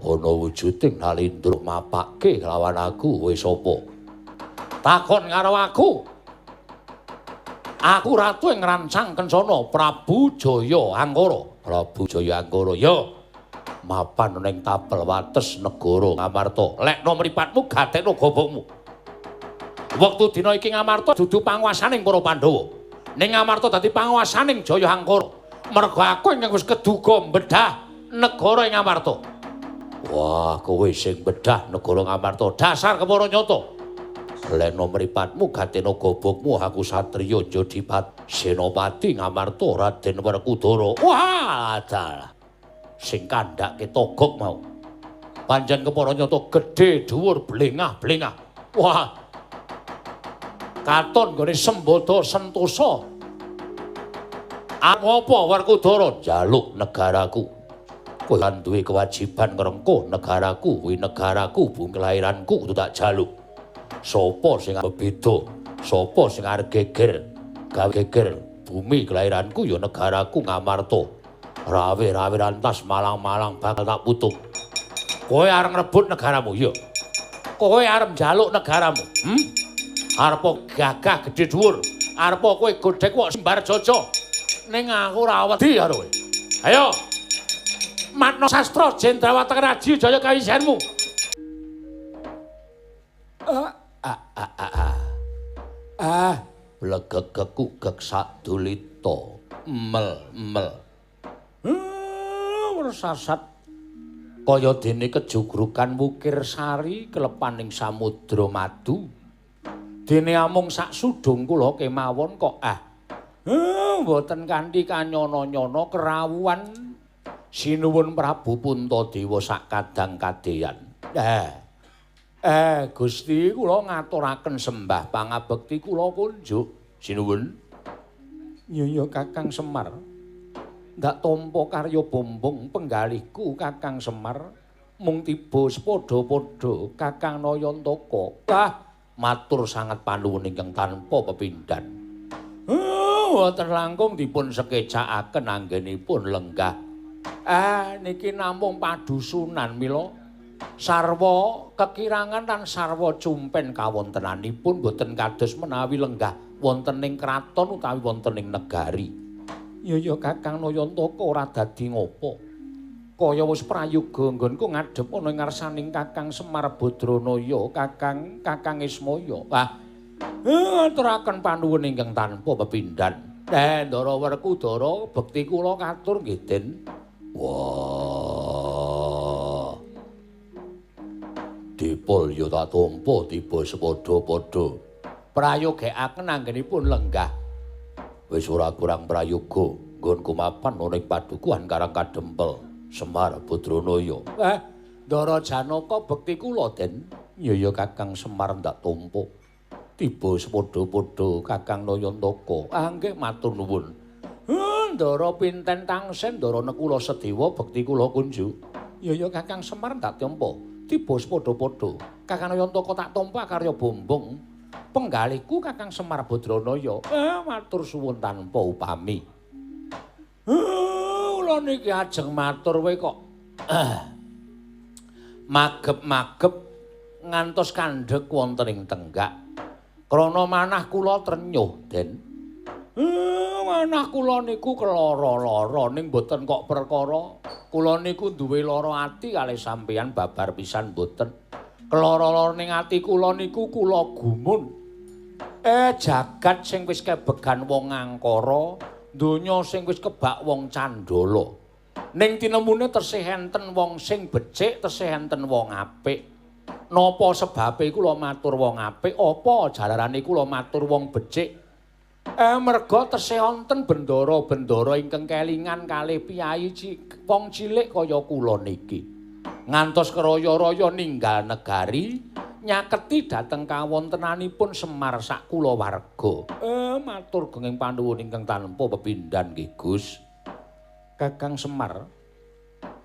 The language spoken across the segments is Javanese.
ana wujuding Nalindra mapake lawan aku kowe sapa? Takon karo aku. Aku ratu ing rancang kencana Prabu Jaya Angkara. Prabu Jaya Angkara ya. Mapan ning tapel wates negara Ngamarta. Lekno mripatmu gatekno gobokmu. Wektu dina iki Ngamarta dudu panguwasaning para Pandhawa. Ning Ngamarta dadi panguwasaning Jaya Angkara. Merga aku ingkang wis keduga mbedah negara ing Ngamarta. Wah, kowe sing bedah negara Ngamarta, dasar kepara nyata. Lekno mripatmu gateno gobokmu aku satriya Jodipat Senopati Ngamarta Raden Werkudara. Wah, dalah. Sing kandhake togok mau. Panjen kepara nyata gedhe dhuwur blengah-blengah. Wah. Katon gone Sembada Sentosa. Apa Werkudara jaluk negaraku. Kowe lan duwe kewajiban ngrengkuh negaraku, kuwi negaraku, bumi kelahiranku kudu tak jaluk. Sapa sing beda? Sapa sing arep geger? Gawe geger bumi kelahiranku ya negaraku Ngamarta. Rawe-rawe rantas malang-malang bakal tak putuk. Kowe arep ngrebut negaramu ya. Kowe arep njaluk negaramu. Arep gagah gedhe dhuwur. Arep kowe godhek kok sembar jojo. Ning aku ora wedi karo kowe. Ayo. Matna sastra Jendrawata Raji Jaya kawisanmu. Blegegek sadulita. Mel. Sasat kaya dene kejugrukan wukir sari kelepaning samudra madu. Dene amung sak sudung kula kemawon kok mboten kanthi kanyana-nyana kerawuhan sinuwun Prabu Puntadewa sak kadang kadeyan. Gusti kula ngaturaken sembah pangabekti kula kunjuk sinuwun. Ya Kakang Semar. Ndak tampa karya bombong penggalihku Kakang Semar mung tiba sepadha-padha Kakang Nayantaka. Matur sangat panuwun ingkang tanpa pepindhan. Wonten langkung dipun sekecakaken anggenipun lenggah. Niki namung padusunan mila sarwa kekirangan lan sarwa cumpen kawontenanipun boten kados menawi lenggah wonten ing kraton utawi wonten ing negari. Ya Kakang Nayantaka ora dadi ngopo. Kaya wis prayoga nggonku ngadhep ana ing ngarsaning Kakang Semar Badranaya, Kakang Ismaya. Aturaken panuwun ingkang tanpa pepindhan. Ndara Werkudara, bekti kula katur nggih, Den. Wah. Dipul ya tak tampa tiba sepadha-padha. Prayogekaken anggenipun lenggah. Wis ora kurang prayoga nggonku mapan ana ing padukuhan Karang Kadempel Semar Badranaya. Ndara Janaka bekti kula, Den. Ya Kakang Semar ndak tampa. Tiba sepadha-padha Kakang Nayantaka. Nggih matur nuwun. Ndara pinten tangsen Ndara Nekula Sedewa bekti kula kunjuk. Ya Kakang Semar ndak tampa. Tiba sepadha-padha Kakang Nayantaka tak tampa karya bombong. Penggalihku Kakang Semar Badranaya. Matur suwun tanpa upami. Kula niki ajeng matur kowe kok magep-magep ngantos kandhek wonten ing tenggak. Krana manah kula trenyuh, Den. Manah kula niku kelara-lara ning boten kok perkara. Kula niku duwe lara ati kalih sampeyan babar pisan boten. Kelara-lara ning ati kula niku kula gumun. Jagat sing wis kebegan wong angkara, donya sing wis kebak wong candala. Ning tinemune tesih enten wong sing becik, tesih enten wong apik. Napa sebabe kula matur wong apik, apa jalarane kula matur wong becik? Merga tesih wonten bendara-bendara ingkang kelingan kalih piyayi wong cilik kaya kula niki. Ngantos keraya-raya ninggal negari, nyaketi dhateng kawontenanipun Semar sak kulawarga. Matur genging panuwun ingkang tanpa pepindhan nggih, Gus. Kakang Semar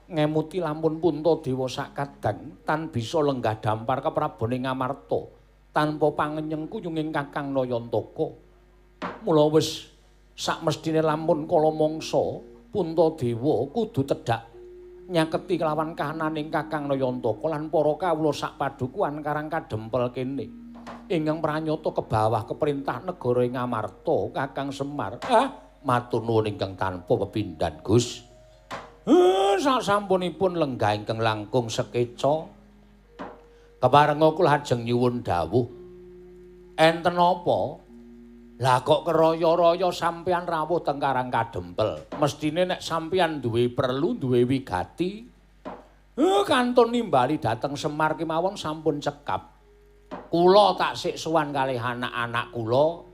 ngemuti lampun Puntadewa sak kadang tan bisa lenggah dampar keprabone Ngamarta tanpa pangenyengku nyunging Kakang Nayantaka. Mula wis sak mestine lampun kala mangsa Puntadewa kudu tedhak nyaketi kelawan kahananing Kakang Nayantaka lan para kawula sak padukuhan Karang Kadempel kene. Ingkang pranyata kebawah keperintah negara ing Ngamarta Kakang Semar. Matur nuwun ingkang tanpa pepindhan, Gus. Sasampunipun lenggah ingkang langkung sekeca keparenga kula ajeng nyuwun dawuh. Enten apa? Lah kok keroyo-royo sampeyan rawuh teng Karang Kadempel. Mestine nek sampeyan duwe perlu, duwe wigati, kantun nimbali dhateng Semar kemawon sampun cekap. Kula taksih sowan kalih anak-anak kula.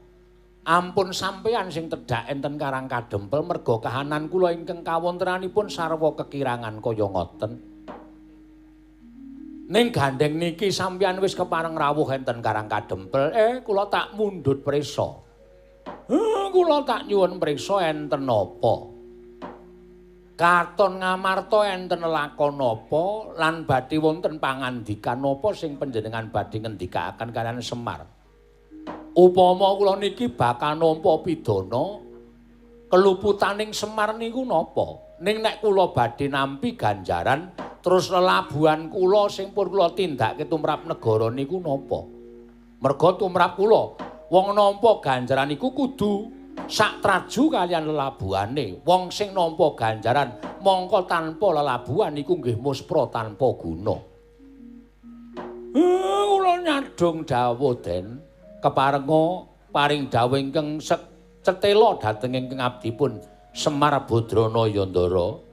Ampun sampeyan sing tedhak enten Karang Kadempel merga kahanan kula ingkang kawontenanipun sarwa kekirangan kaya ngoten. Ning gandeng niki sampeyan wis kepareng rawuh enten Karang Kadempel, kula tak mundhut prisa. Kula tak nyuwun priksa enten apa? Katon Ngamarta enten lakon apa lan badhe wonten pangandikan apa sing panjenengan badhe ngendikaken kaliyan Semar? Upama kula niki bakal nampa pidana keluputaning Semar niku napa? Ning nek kula badhe nampi ganjaran terus lelabuhan kula sing pun kula tindakake tumrap negara niku napa? Merga tumrap kula wong nampa ganjaran iku kudu sak traju kaliyan lelabuhane. Wong sing nampa ganjaran mongko tanpa lelabuhan iku nggih muspra tanpa guna. Kula nyadong dawuh Den, keparenga paring dawuh ingkang cetela dhateng ingkang abdipun Semar Badrana Yandara.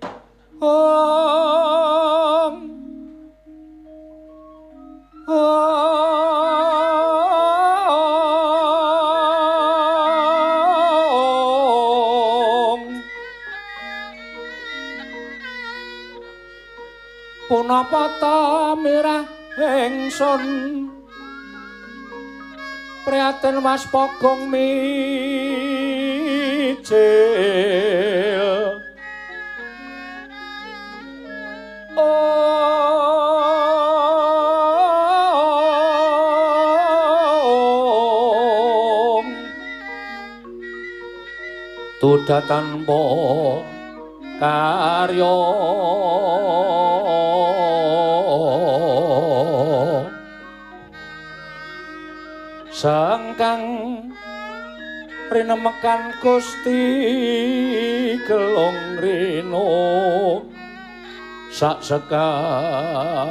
Punapa ta mirah ingsun prihatin waspagong mijil tudatan po karya sangkang rinemekan Gusti gelong rino sak sekarnya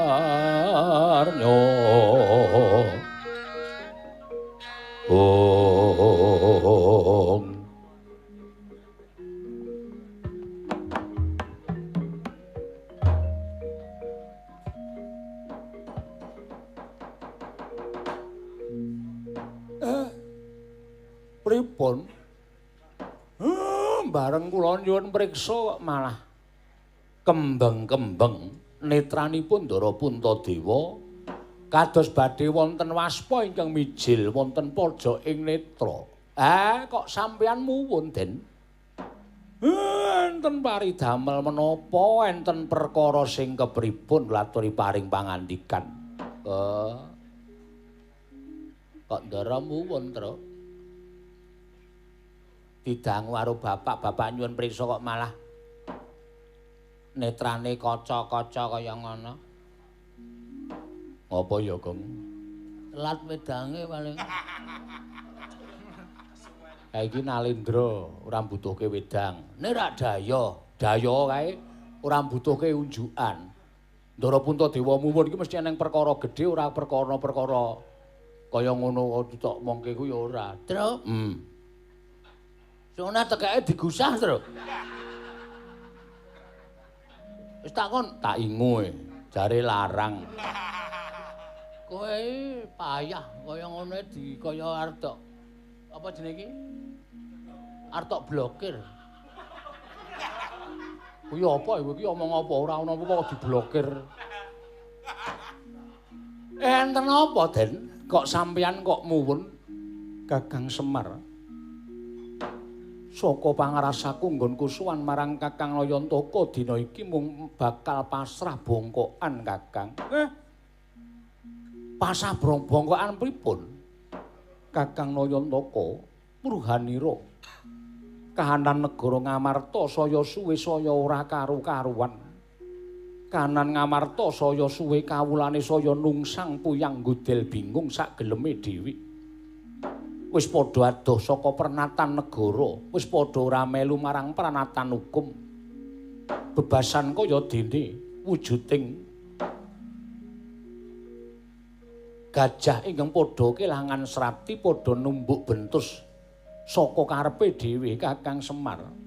pripun? Bareng kula nyuwun priksa kok malah kembeng-kembeng netranipun Ndara Puntadewa kados badhe wonten waspa ingkang mijil wonten pojok ing netra. Kok sampeyan muwun, Den? Enten paridamel menapa enten perkara sing kepripun laturi paring pangandikan? Kok ndara muwun, Tru? Didangu karo bapak nyuwun priksa kok malah netrane kaca-kaca kaya ngono. Apa ya, Gong? Telat wedange paling. Iki Nalendra ora mbutuhke wedang. Nek ra daya kae ora mbutuhke unjukan. Ndara Puntadewa muwun iki mesti ana perkara gedhe ora perkara-perkara kaya ngono tok mongke ku ya ora. Tru? Sona tekeke digusah, Tru. Wis takon, tak ingu jare larang. Kowe payah kaya ngono kaya arep apa jenenge iki? Arep blokir. Kuwi apa iki omong apa ora ana apa kok diblokir. Enten apa, Den? Kok sampeyan kok muwun Kakang Semar? Saka pangarasaku nggonku suwan marang Kakang Nayantaka dina iki mung bakal pasrah bongkokan, Kakang. Pasrah bongkokan pripun? Kakang Nayantaka Pruhanira. Kahanan negara Ngamarta saya suwe saya ora karu-karuan. Kanan Ngamarta saya suwe kawulane saya nungsang puyang nggodel bingung sak geleme dhewe. Wis padha adoh saka pernatan negara, wis padha ora melu marang pranatan hukum. Bebasan kaya dene wujuding gajah ingkang padha kelangan srati padha numbuk bentus saka karepe dhewe Kakang Semar.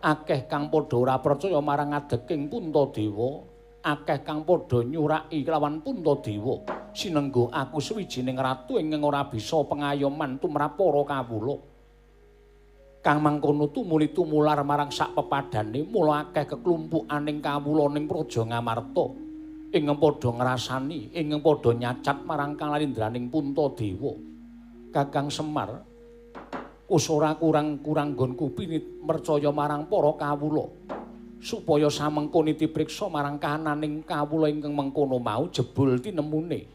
Akeh kang padha ora percaya marang adeking Puntadewa, akeh kang padha nyuraki kelawan Puntadewa. Sinenggo aku sawijining ratu ingkang ora bisa pengayoman tumrap para kawula. Kang mangkono tumuli tumular marang sak pepadane, mula akeh keklumpukaning kawula ning Praja Ngamarta ingkang padha ngrasani, ingkang padha nyacat marang kalalindraning Puntadewa. Kakang Semar, wis ora kurang-kurang nggonku pinit percaya marang para kawula supaya samengko nitipriksa marang kahananing kawula ingkang mengkono mau jebul tinemune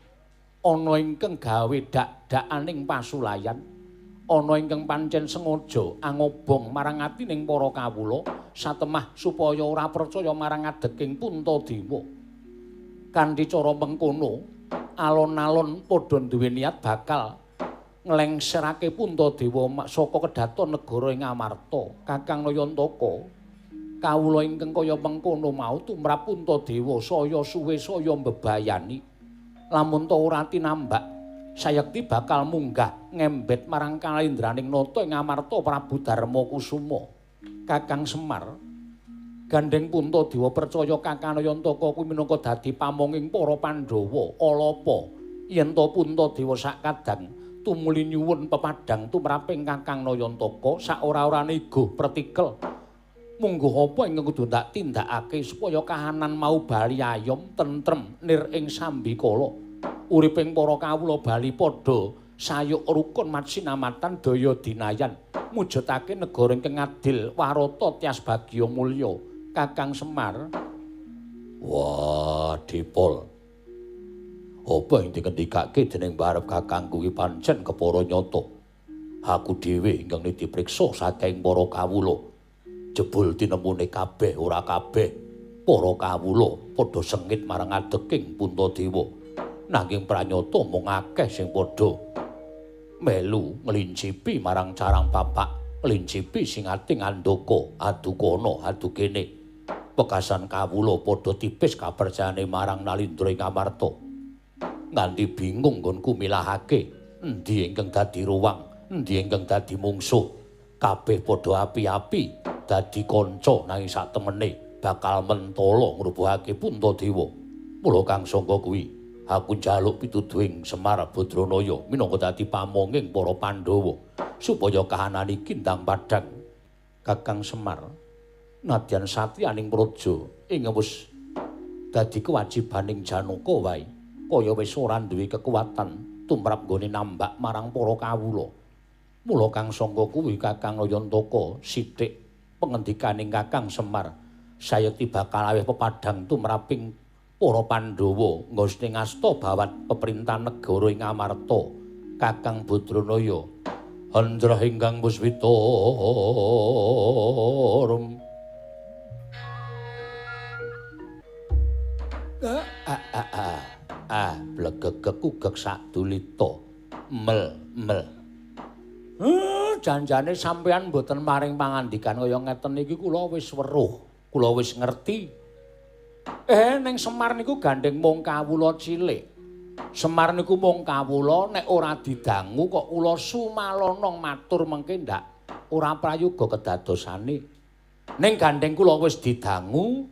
ana ingkang gawe dak-dakaning pasulayan, ana ingkang pancen sengaja angobong marang atining para kawula satemah supaya ora percaya marang adeking Puntadewa. Kanthi cara mengkono alon-alon padha duwe niat bakal nglengserake Puntadewa saka kedaton negara ing Amarta. Kakang Nayantaka, kawula ingkang kaya mengkono mau tumrap Puntadewa saya suwe saya mbebayani. Lamun ta ora tinambak, sayekti bakal munggah ngembet marang kalindraning nata ing Amarta Prabu Darmakusuma. Kakang Semar, gandeng Puntadewa percaya Kakang Nayantaka kuwi minangka dadi pamonging para Pandhawa. Alapa yen ta Puntadewa sakadang tumuli nyuwun pepadang tumraping Kakang Nayantaka sak ora-orane iguh pretikel. Mungguh apa ingkang kudu ndak tindakake supaya kahanan mau bali ayom tentrem nir ing sambikala. Uriping para kawula bali padha sayuk rukun matsinamatan daya dinayan mujudake negara ingkang adil warata tias bagya mulya. Kakang Semar, wah Dipol, apa yang dikendikake dening barep kakangku iki pancen kepara nyata. Aku dhewe ingkang nitipriksa saking para kawula jebul tinemune kabeh ora kabeh para kawula padha sengit marang adeking Puntadewa, nanging pranyata mung akeh sing padha melu nglincipi marang carang bapak, nglincipi sing ati ngandaka adu kono adu kene. Pekasan kawula padha tipis kapercayane marang Nalindra ing Amarta. Nganti bingung nggonku milahake endi ingkang dadi ruwang, endi ingkang dadi mungsuh. Kabeh padha api-api dadi kanca nanging sak temene bakal mentala ngrubuhake Puntadewa. Mula kang sangka kuwi aku njaluk pituduhing Semar Badranaya minangka dadi pamonging para Pandhawa supaya kahanan iki ndang padhang. Kakang Semar, nadyan satriyaning praja ing wis dadi kewajibaning Janaka wae kaya wis ora duwe kekuatan tumrap nggone nambak marang para kawula. Mula kang sangka kuwi Kakang Nayantaka sithik pengendikaning Kakang Semar sayekti bakal aweh pepadhang tumraping para Pandhawa ngosning asta bawat peperintah negara ing Amarta. Kakang Badranaya, Handra ingkang puspita blegegek ugek sadulita mel. Janjane sampeyan mboten maring pangandikan kaya ngeten iki kula wis weruh, kula wis ngerti. Ning Semar niku gandeng mung kawula cilik. Semar niku mung kawula nek ora didangu kok kula sumalana matur mengke ndak ora prayoga kedadosane. Ning gandeng kula wis didangu,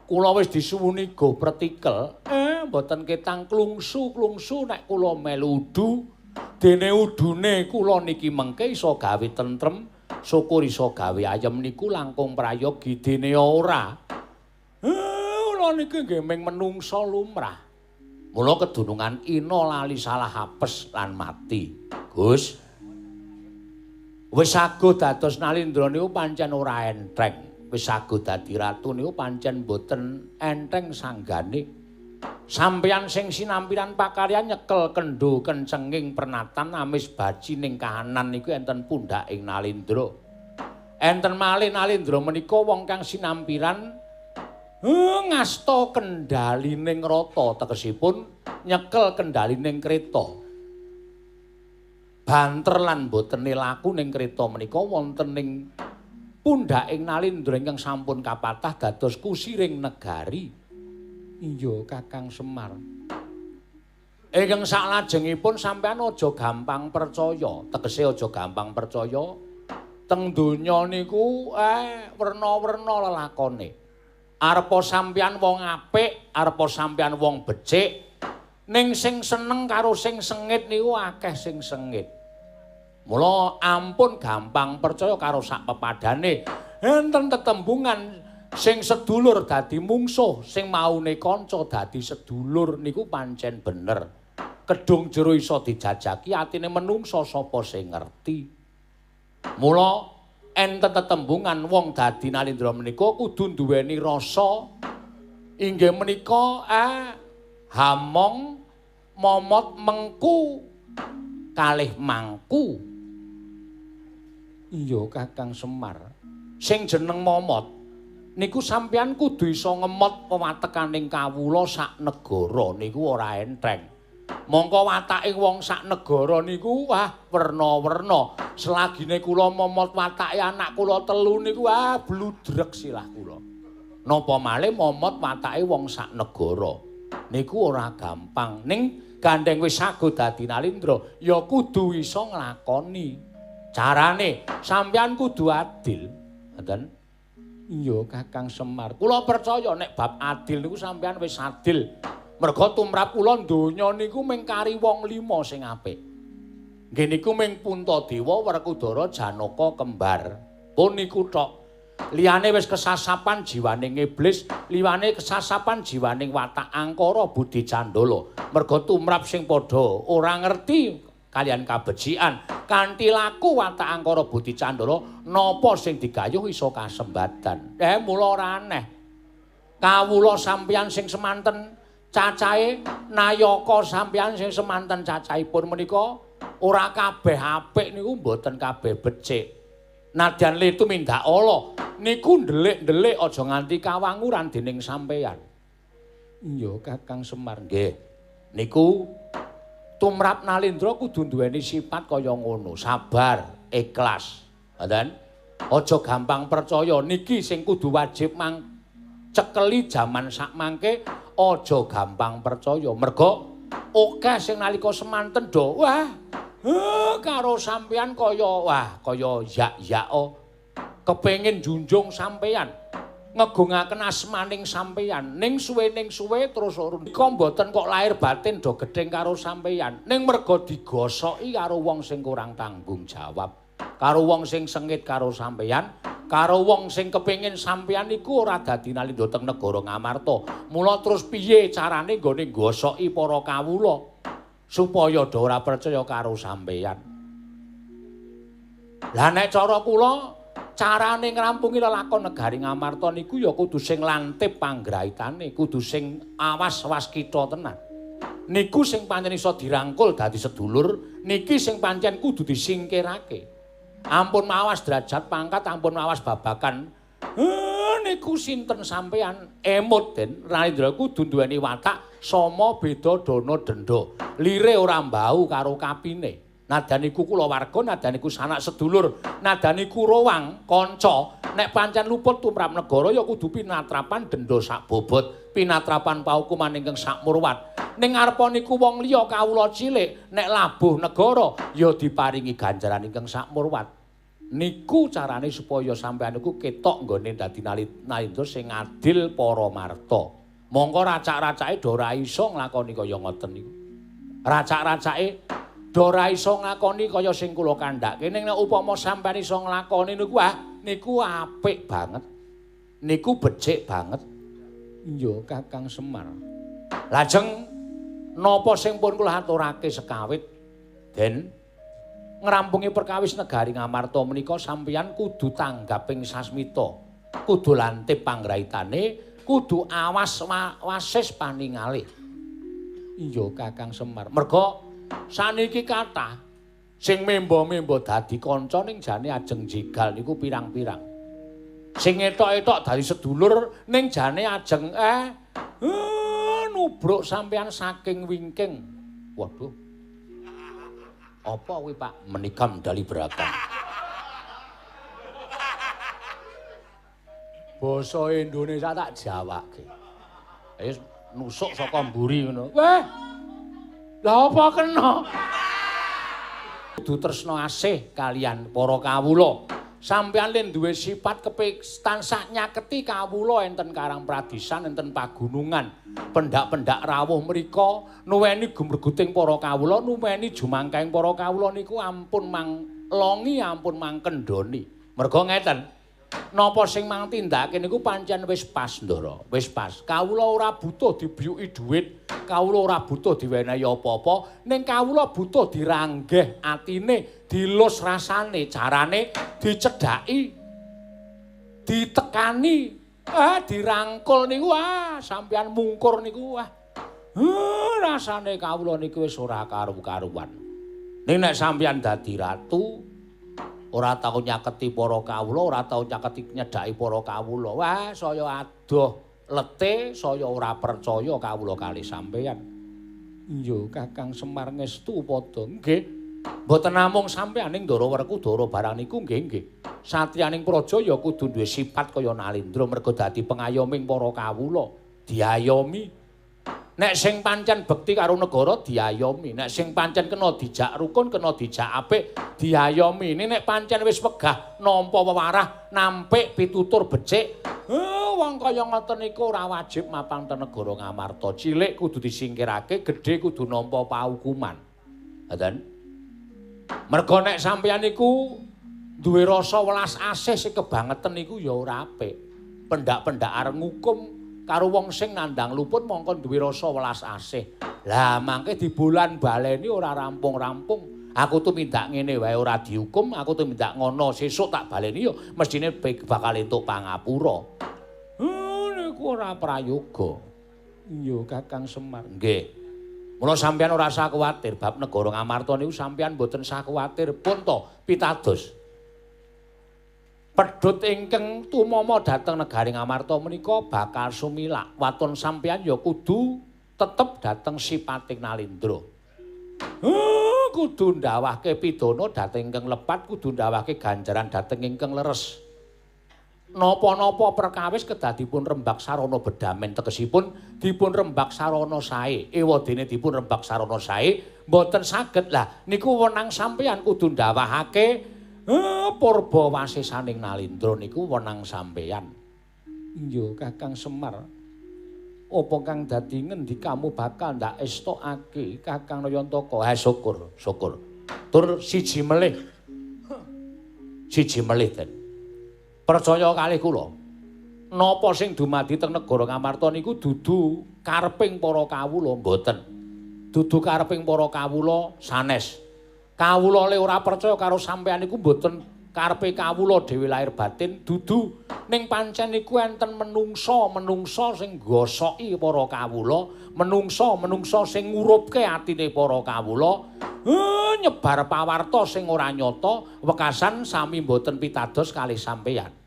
kula wis disuwuni go pretikel, mboten ketang klungsu-klungsu nek kula melu udu. Dene udune kula niki mengke iso gawe tentrem, syukur iso gawe ayem niku langkung prayogi. Dene ora, kula niki nggih ming menungsa lumrah. Mula kedunungan ina lali salah apes lan mati. Gus, wis saguh dados Nalindra niku pancen ora enteng. Wis saguh dadi ratu niku pancen boten enteng sanggane. Sampeyan sing sinampiran pakaryan nyekel kendho kencenging pernatan amis baji ning kahanan niku enten pundhaking Nalindra. Enten malih Nalindra menika wong kang sinampiran ngasta kendhalining rata tegesipun nyekel kendhalining kreta. Banter lan boten laku ning kreta menika wonten ing pundhaking Nalindra ingkang sampun kapatah dados kusiring negari. Iya Kakang Semar. Ingkang saklajengipun sampeyan aja gampang percaya, tegese aja gampang percaya. Teng donya niku werna-werna lelakone. Arepa sampeyan wong apik, arepa sampeyan wong becik, ning sing seneng karo sing sengit niku akeh sing sengit. Mula ampun gampang percaya karo sak pepadane. Enten tetembungan sing sedulur dadi mungsuh, sing maune kanca dadi sedulur niku pancen bener. Kedung jero iso dijajaki atine menungsa sapa sing ngerti. Mula enten tetembungan wong dadi Nalindra menika kudu duweni rasa inggih menika hamong momot mengku kalih mangku. Iya Kakang Semar. Sing jeneng momot niku sampeyan kudu iso ngemot pewatekaning kawula sak negara niku ora enteng. Mongko watake wong sak negara niku werna-werna. Selagine kula momot watake anak kula telu niku bludrek silah kula. Napa malih momot watake wong sak negara. Niku ora gampang. Ning gandeng wis sago dadi Nalindra ya kudu iso nglakoni. Carane sampeyan kudu adil. Ngoten. Iya Kakang Semar. Kula percaya nek bab adil niku sampeyan wis adil. Merga tumrap kula donya niku mung kari wong 5 sing apik. Nggih niku mung Puntadewa, Werkudara, Janaka kembar. Pun niku tok. Liyane wis kesasapan jiwaning iblis, liyane kesasapan jiwaning watak angkara budi candala. Merga tumrap sing padha ora ngerti kalian kabecikan kanthi laku watak angkara budi candala napa sing digayuh iso kasembadan. Mula ora aneh. Kawula sampeyan sing semanten cacahe nayaka sampeyan sing semanten cacahipun menika ora kabeh apik niku mboten kabeh becik. Nadyan le tumindak ala niku ndelik-ndelik aja nganti kawanguran dening sampeyan. Iya Kakang Semar nggih. Niku tumrap Nalindra kudu duweni sifat kaya ngono, sabar, ikhlas. Ngoten. Aja gampang percaya niki sing kudu wajib cekeli jaman sakmangke aja gampang percaya. Merga akeh sing nalika semanten do karo sampeyan kaya yak-yak kepengin junjung sampeyan, ngegungaken asmaning sampeyan. Ning suwe terus nika mboten kok lahir batin do gedeng karo sampeyan. Ning merga digosoki karo wong sing kurang tanggung jawab, karo wong sing sengit karo sampeyan, karo wong sing kepengin sampeyan niku ora dadi Nalindra teng negara Ngamarta. Mula terus piye carane nggone nggosoki para kawula supaya do ora percaya karo sampeyan. Lah nek cara kula carane ngrampungi lelakon negari Ngamarta niku ya kudu sing lantip panggraitane, kudu sing awas waskita tenan. Niku sing pancen iso dirangkul dadi sedulur, niki sing pancen kudu disingkirake. Ampun mawas derajat pangkat, ampun mawas babakan. Niku sinten sampeyan emut den Nalindra kudu duweni watak sama beda dana denda. Lire ora mbau karo kapine. Nadan iku kulawarga, nadan iku sanak sedulur, nadan iku rowang kanca. Nek pancen luput tumrap negara ya kudu pinatrapan denda sak bobot, pinatrapan paukuman ingkang sak murwat. Ning arepa niku wong liya kawula cilik, nek labuh negara ya diparingi ganjaran ingkang sak murwat. Niku carane supaya sampeyan niku ketok nggone dadi Nalindra sing adil para marta. Mongko racak-racake do ora iso nglakoni kaya ngoten niku. Racak-racake do ora iso nglakoni kaya sing kula kandhake. Ning nek upama sampeyan iso nglakoni niku niku apik banget. Niku becik banget. Iya Kakang Semar. Lajeng napa sing pun kula aturake sekawit, Den? Ngrampungi perkawis negari Ngamarta menika sampeyan kudu tanggap ing sasmita, kudu lantip panggraitane, kudu awas wasis paningalih. Iya Kakang Semar. Merga saniki kathah sing memba-memba dadi kanca ning jane ajeng jegal niku pirang-pirang. Sing etok-etok dari sedulur ning jane ajeng nubruk sampean saking wingking. Waduh. Apa kuwi Pak? Menika medali beragam. Basa Indonesia tak jawake. Wis nusuk saka mburi ngono. Weh. Lah apa kena? Kudu tresna asih kalian para kawula. Sampeyan len duwe sifat tansah nyaketi kawula enten Karang Pradisan, enten pagunungan, pendak-pendak rawuh mriku nuweni gumreguting para kawula, nuweni jumangkaing para kawula niku ampun manglongi, ampun mangkendhoni. Merga ngeten, napa sing mangtindake niku pancen wis pas, Ndara, wis pas. Kawula ora butuh dibiyuki dhuwit, kawula ora butuh diwenehi apa-apa, ning kawula butuh diranggeh atine, dilus rasane, carane dicedhaki, ditekani, dirangkul niku sampeyan mungkur niku rasane kawula niku wis ora karu-karuan. Ning nek sampeyan dadi ratu, ora tau nyaketi para kawula, ora tau nyaketi nyedhaki para kawula. Wah, saya adoh lete, saya ora percaya kawula kalih sampeyan. Iya, Kakang Semar ngestu padha. Nggih. Mboten namung sampeyan ning Ndara Werkudara barang niku nggih. Satriyaning praja ya kudu duwe sifat kaya Nalendra merga dadi pengayoming para kawula, diayomi. Nek sing pancen bekti karo negara diayomi, nek sing pancen kena dijak rukun, kena dijak apik diayomi. Nek pancen wis wegah nampa wewarah, nampik pitutur becik, wong kaya ngoten niku ora wajib mapang ten negara Ngamarta. Cilik kudu disingkirake, gedhe kudu nampa paukuman. Ngoten. Merga nek sampeyan niku duwe rasa welas asih sing kebangetan niku ya ora apik. Pendak-pendak areng ngukum karo wong sing nandang luput mongko duwe rasa welas asih. Lah mangke dibolan baleni ora rampung-rampung. Aku tumindak ngene wae ora dihukum, aku tumindak ngono sesuk tak baleni yo mestine bakal entuk pangapura. Niku ora prayoga. Iya Kakang Semar. Nggih. Mula sampeyan ora usah kuwatir bab negara Ngamarta niku sampeyan mboten usah kuwatir pun to pitados. Pedhut ingkang tumama dhateng negari Ngamarta menika bakal sumilak. Waton sampeyan ya kudu tetep dhateng sipating Nalendra. Kudu ndawahke pidana dhateng ingkang lepat, kudu ndawahke ganjaran dhateng ingkang leres. Napa-napa perkawis kedadipun rembak sarana bedamen tegesipun dipun rembak sarana sae. Ewadene dipun rembak sarana sae mboten saged. Lah niku wenang sampeyan kudu ndawahake purba wasisaning Nalendra niku wenang sampeyan. Iya Kakang Semar. Apa kang dadi ngendi kamu bakal ndak estokake Kakang Nayantaka? Ha syukur, syukur. Tur siji melih. Siji melih ten. Percaya kalih kula. Napa sing dumadi teng negara Ngamarta niku dudu kareping para kawula mboten. Dudu kareping para kawula sanes. Kawula le ora percaya karo sampeyan niku mboten karepe kawula dhewe lahir batin dudu ning pancen niku enten menungsa sing nggosoki para kawula, menungsa sing ngurupke atine para kawula, nyebar pawarta sing ora nyata, wekasan sami mboten pitados kalih sampeyan.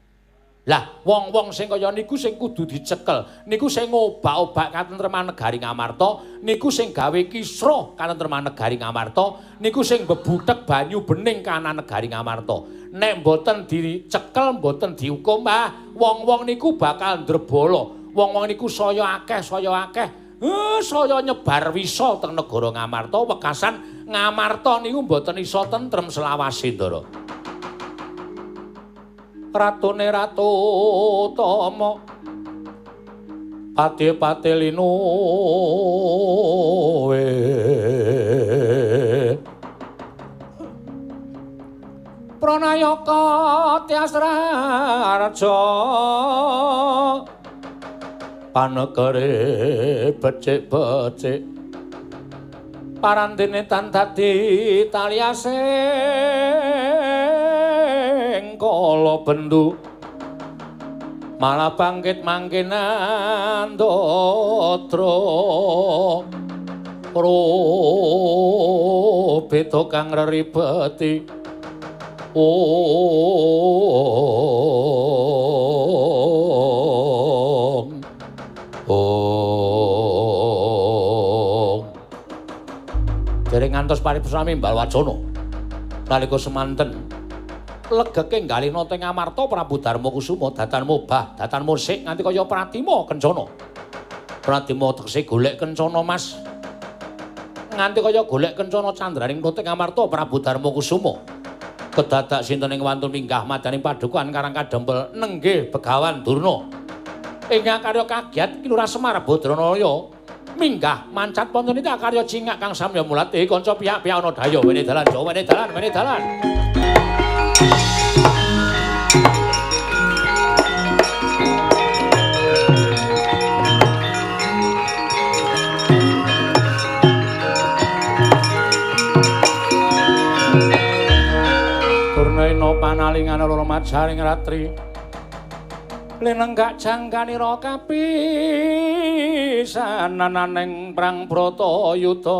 Lah wong-wong sing kaya niku sing kudu dicekel, niku sing ngobak-obak katentreman negari Ngamarta, niku sing gawe kisruh katentreman negari Ngamarta, niku sing bebutek banyu bening kanan negari Ngamarta. Nek mboten dicekel, mboten dihukum, wong-wong niku bakal ndrebala. Wong-wong niku saya akeh. Saya nyebar wisa teng negara Ngamarta, wekasan Ngamarta niku mboten iso tentrem selawase, Ndara. Ratune Ratu Tama Pati-pati linu Pranayaka Tyasrarja Panegare becik-becik Parandene tan dadi taliasing kala bendu malah bangkit mangkinan dotra beda kang reribeti dereng ngantos paripurna Mbal Wacana. Nalika semanten legeke nggalina teng Amarta Prabu Darmakusuma datan mobah, datan musik nganti kaya Pratima Kencana. Pratima tegese golek Kencana Mas. Nganti kaya golek Kencana candraning teng Amarta Prabu Darmakusuma. Kedadak sinten ing wantun minggah madaning padukan Karang Kadempel nenggih Begawan Durna. Ingkang karya kagiat Kilurah Semar Badranaya minggah mancat wonten ing karya cingak kang samya mulat kanca pihak-pihak ana daya wene dalan Jawa wene dalan. Turnaina panalingan loro majaring ratri lenenggak jangkanira kapisananing prang Bratayuda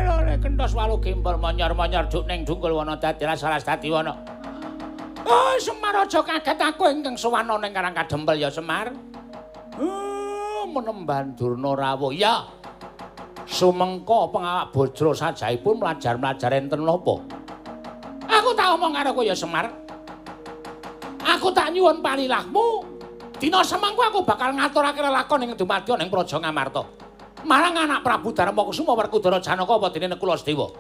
lore kenthos walu gempol manyar-manyar juk ning dungkul wana dadi saras dadi wana. Semar aja kaget aku ingkang sowan ning Karang Kadempel ya Semar. Menemban Durna rawuh. Ya. Sumengko pengawak Bajra sajaipun mlajar-mlajar enten napa? Aku tak omong karo kowe ya Semar. Aku tak nyuwun palilahmu. Dina semangko aku bakal ngaturake lelakon ing dumadya ning Praja Ngamarta. Marang anak Prabu Darmakusuma Werkudara Janaka apa dene Kulasedewa.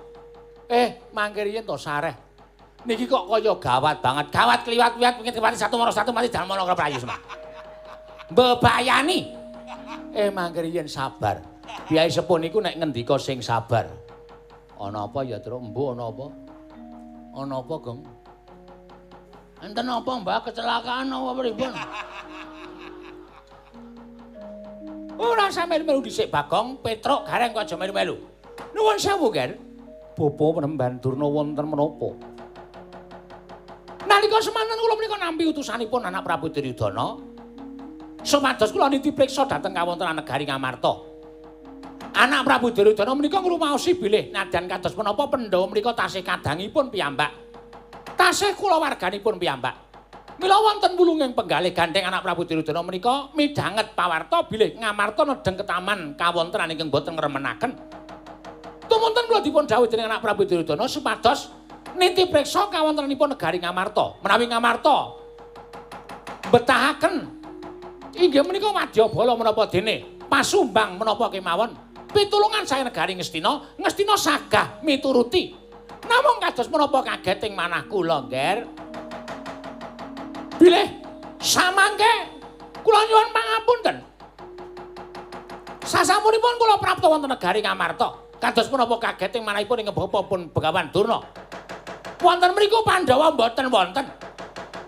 Mangke riyen to sareh. Niki kok kaya gawat banget. Gawat kliwat-kliwat pengin kepati satu maro satu mati dalmono karo Prayu Semar. Bebayani. Mangke riyen sabar. Biayi sepuh niku nek ngendika sing sabar. Ana apa ya, Tru? Embuh ana apa? Ana apa, Gong? Enten apa, Mbah? Kecelakaan apa pripun? Ora usah melu-melu dhisik, Bagong. Petruk gareng kok aja melu-melu. Nuwun sewu, Ger. Bapa Penemban Durna wonten menapa? Nalika semanten kula menika nampi utusanipun anak Prabu Duryudana. Supados kula niti priksa dhateng kawontenan negari Ngamarta. Anak Prabu Duryudana menika ngrumaosi bilih nadyan kados menapa Pandhawa menika tasih kadangipun piyambak. Tasih kulawarganipun piyambak. Mila wonten wulunging penggalih gandeng anak Prabu Duryudana menika midhanget pawarta bilih Ngamarta nedheng ketaman kawontenan ingkang boten ngremenaken. Tumunten kula dipun dhawuh dening anak Prabu Duryudana supados niti priksa kawontenanipun negari Ngamarta. Menawi Ngamarta betahaken inggih menika wadyabala menapa dene pasumbang menapa kemawon. Pitulungan saya negari Ngastina, Ngastina sagah mituruti. Namung kados menapa kageting manah kula, Nger. Bilih samangke kula nyuwun pangapunten. Sasampunipun kula prapta wonten negari Ngamarta, kados menapa kageting manahipun ing Bapa pun Begawan Durna. Wonten mriku Pandhawa mboten wonten.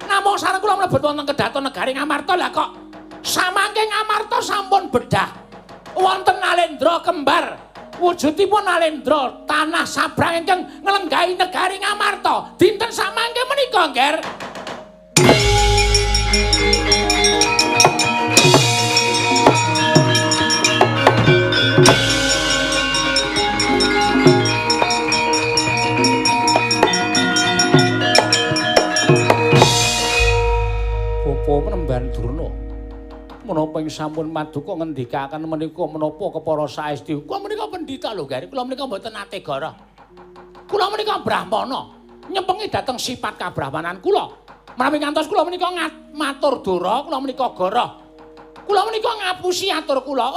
Namung sareng kula mlebet wonten kedaton negari Ngamarta, lah kok samangke Ngamarta sampun bedah. Wonten Nalendra kembar. Wujudipun Nalendra tanah sabrang ingkang nglenggahi negari Ngamarta. Dinten samangke menika, Nger. Bapa Penemban Durna menapa ing sampun maduka ngendikaken menika menapa kepara saesti. Kula menika pendhita lho, Ger. Kula menika mboten ate goro. Kula menika brahmana, nyepengi dhateng sifat kabrahmanan kula. Menawi ngantos kula menika matur dura, kula menika goroh. Kula menika ngapusi atur kula.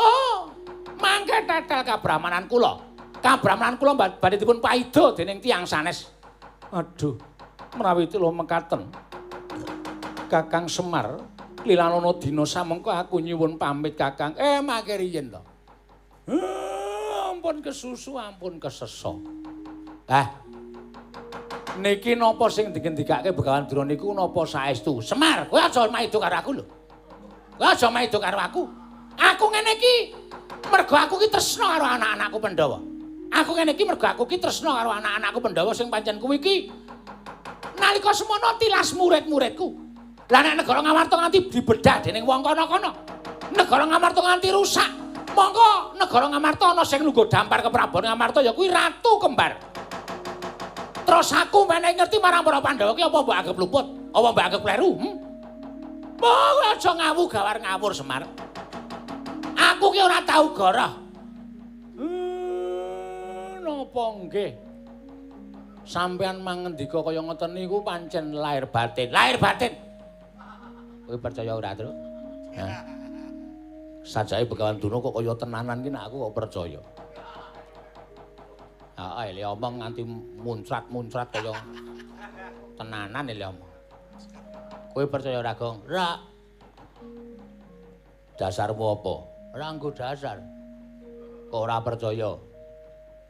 Mangke tetel kabrahmanan kula. Kabrahmanan kula badhe dipun paida dening tiyang sanes. Aduh, menawi kula mekaten. Kakang Semar Lilanana dina samengko aku nyuwun pamit Kakang. Mangke riyen to. Ampun kesusu, ampun kesesa. Niki napa sing digendikake Begawan Durna niku napa saestu? Semar, kowe aja maido karo aku lho. Kowe aja maido karo aku. Aku ngene iki mergo aku ki tresna karo anak-anakku Pandhawa. Aku ngene iki mergo aku ki tresna karo anak-anakku Pandhawa sing pancen kuwi iki nalika semono tilas murid-muridku. Lah nek negara Ngamarta nganti dibedah dening wong kana-kana. Negara Ngamarta nganti rusak. Monggo negara Ngamarta ana sing lungguh dampar kepraban Ngamarta ya kuwi Ratu Kembar. Terus aku menehi ngerti marang para Pandhawa ki apa mbok anggap luput? Apa mbok anggap kleru? Mbok aja ngawur-gawar ngawur Semar. Aku ki ora tau goroh. Napa nggih? Sampeyan mangendika kaya ngoten niku pancen lahir batin. Lahir batin. Kowe percaya ora, Tru? Hah? Sajake Begawan Durna kok kaya tenanan ki nek aku kok percaya. Heeh, le omong nganti muncrat-muncrat kaya tenanan le omong. Kowe percaya ora, Gong? Ra. Dasarmu apa? Ora nggo dasar. Kok ora percaya?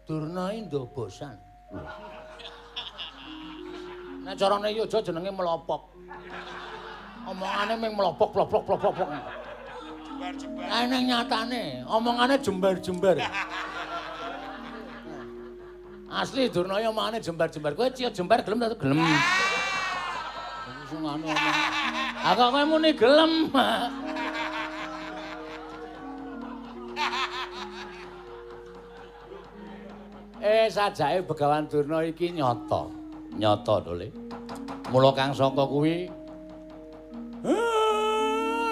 Durna indo bosan. Nek carane iki aja jenenge melopok. Omongane mung melopok plok-plok. Jembar-jembar. Lah ning nyatane omongane jembar-jembar. Asli Durnaya omongane jembar-jembar. Kowe ciyo jembar gelem ta gelem. Sing anu omong. Ah kok kowe muni gelem. Sajake Begawan Durna iki nyata. Nyata to, Le. Mula kang sangka kuwi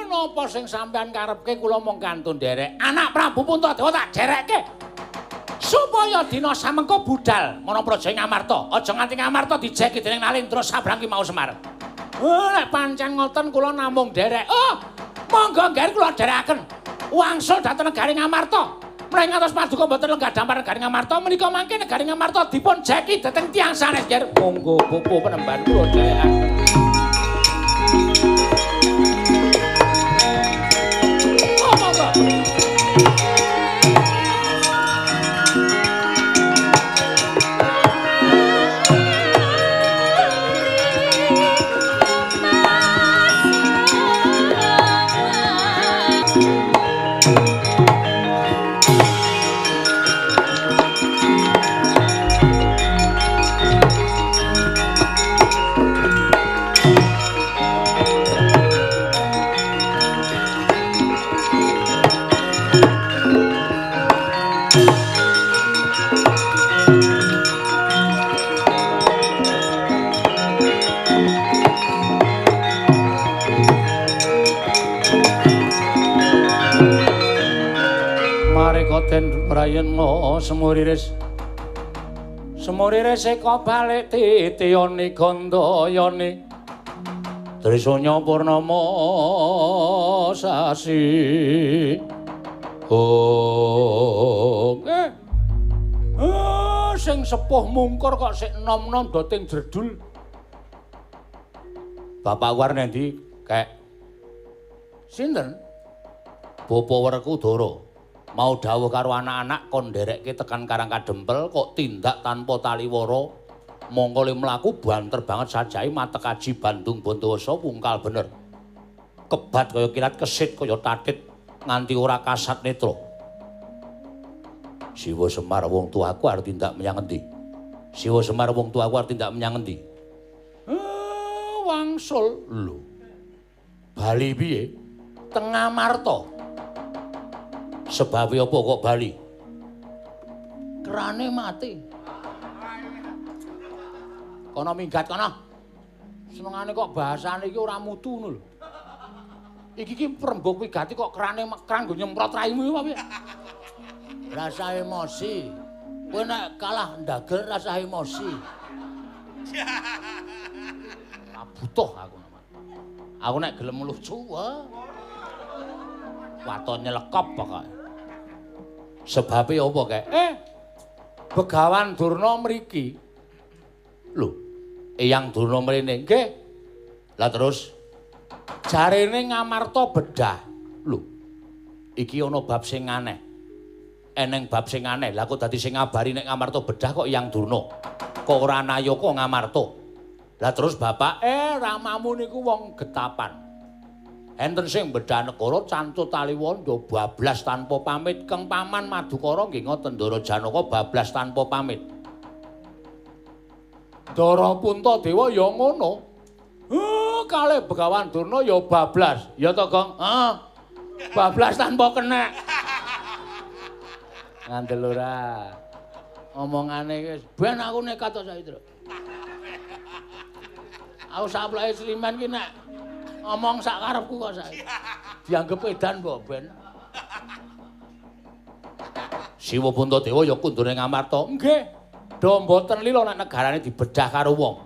napa sing sampean karepke kula mung kantun derek. Anak Prabu Puntadewa tak derekke. Supaya dina samengko budal ana Praja Ngamarta. Aja nganti Ngamarta dijeki dening Nalendra Sabrang ki mau Semar. Nek pancen ngoten kula namung derek. Oh, monggo ngger kula derekaken. Wangsul dhateng negari Ngamarta. Mrene ngantos paduka mboten lenggah dampar negari Ngamarta menika mangke negari Ngamarta dipun jeki dhateng tiyang sanes ngger. Monggo pupu penemban kula derekaken. Oh, monggo. Den mrayena semuriris eka balik titiyane gandayane Trisanya Purnama sasi sing sepuh mungkur kok sik nom-nom doting jredul Bapak war nendi kek sinten Bapa Werkudara mau dawuh karo anak-anak kon nderekke tekan Karang Kadempel kok tindak tanpa taliwara mongko le mlaku banter banget sajake matekaji Bandung Bondowoso wungkal bener kebat kaya kilat kesit kaya tatit nganti ora kasat netra Siwa Semar wong tuaku arep tindak menyang endi Siwa Semar wong tuaku arep tindak menyang endi wangsul lho bali piye Tengah Marta Sebab apa kok bali? Kerane mati. Kono minggat kono. Senengane kok bahasane iki ora mutu ngono lho. Iki ki perembug wigati kok kerane nggo nyemprot raimu iki piye? Rasa emosi. Kowe nek kalah ndagel rasa emosi. Butuh aku. Aku nek gelem lucu wae. Waton nyelekop pokoke. Sebabe apa kek? Begawan Durna mriki. Lho, Eyang Durna mrene nggih. Lah terus jarene Ngamarta bedah. Lho. Iki ana bab sing aneh. Eneng bab sing aneh. Lah kok dadi sing ngabari nek Ngamarta bedah kok Eyang Durna. Kok ora nayaka Ngamarta. Lah terus Bapak, ramamu niku wong getapan. Enten sing bedah negara cantut taliwanda bablas tanpa pamit Keng Paman Madukara nggih ngoten Ndara Janaka bablas tanpa pamit. Ndara Puntadewa ya ngono. Kalih Begawan Durna ya bablas. Ya to, Gong? Bablas tanpa kenek. Ngandel ora. Omongane wis ben aku nekat to saiki, Tru. Aku sapleke Sliman ki nek ngomong sak karepku kok saiki. Dianggep edan mbok ben. Siwa Puntadewa ya kundune Ngamarta. Nggih. Do mboten lila nek negarane dibedah karo wong.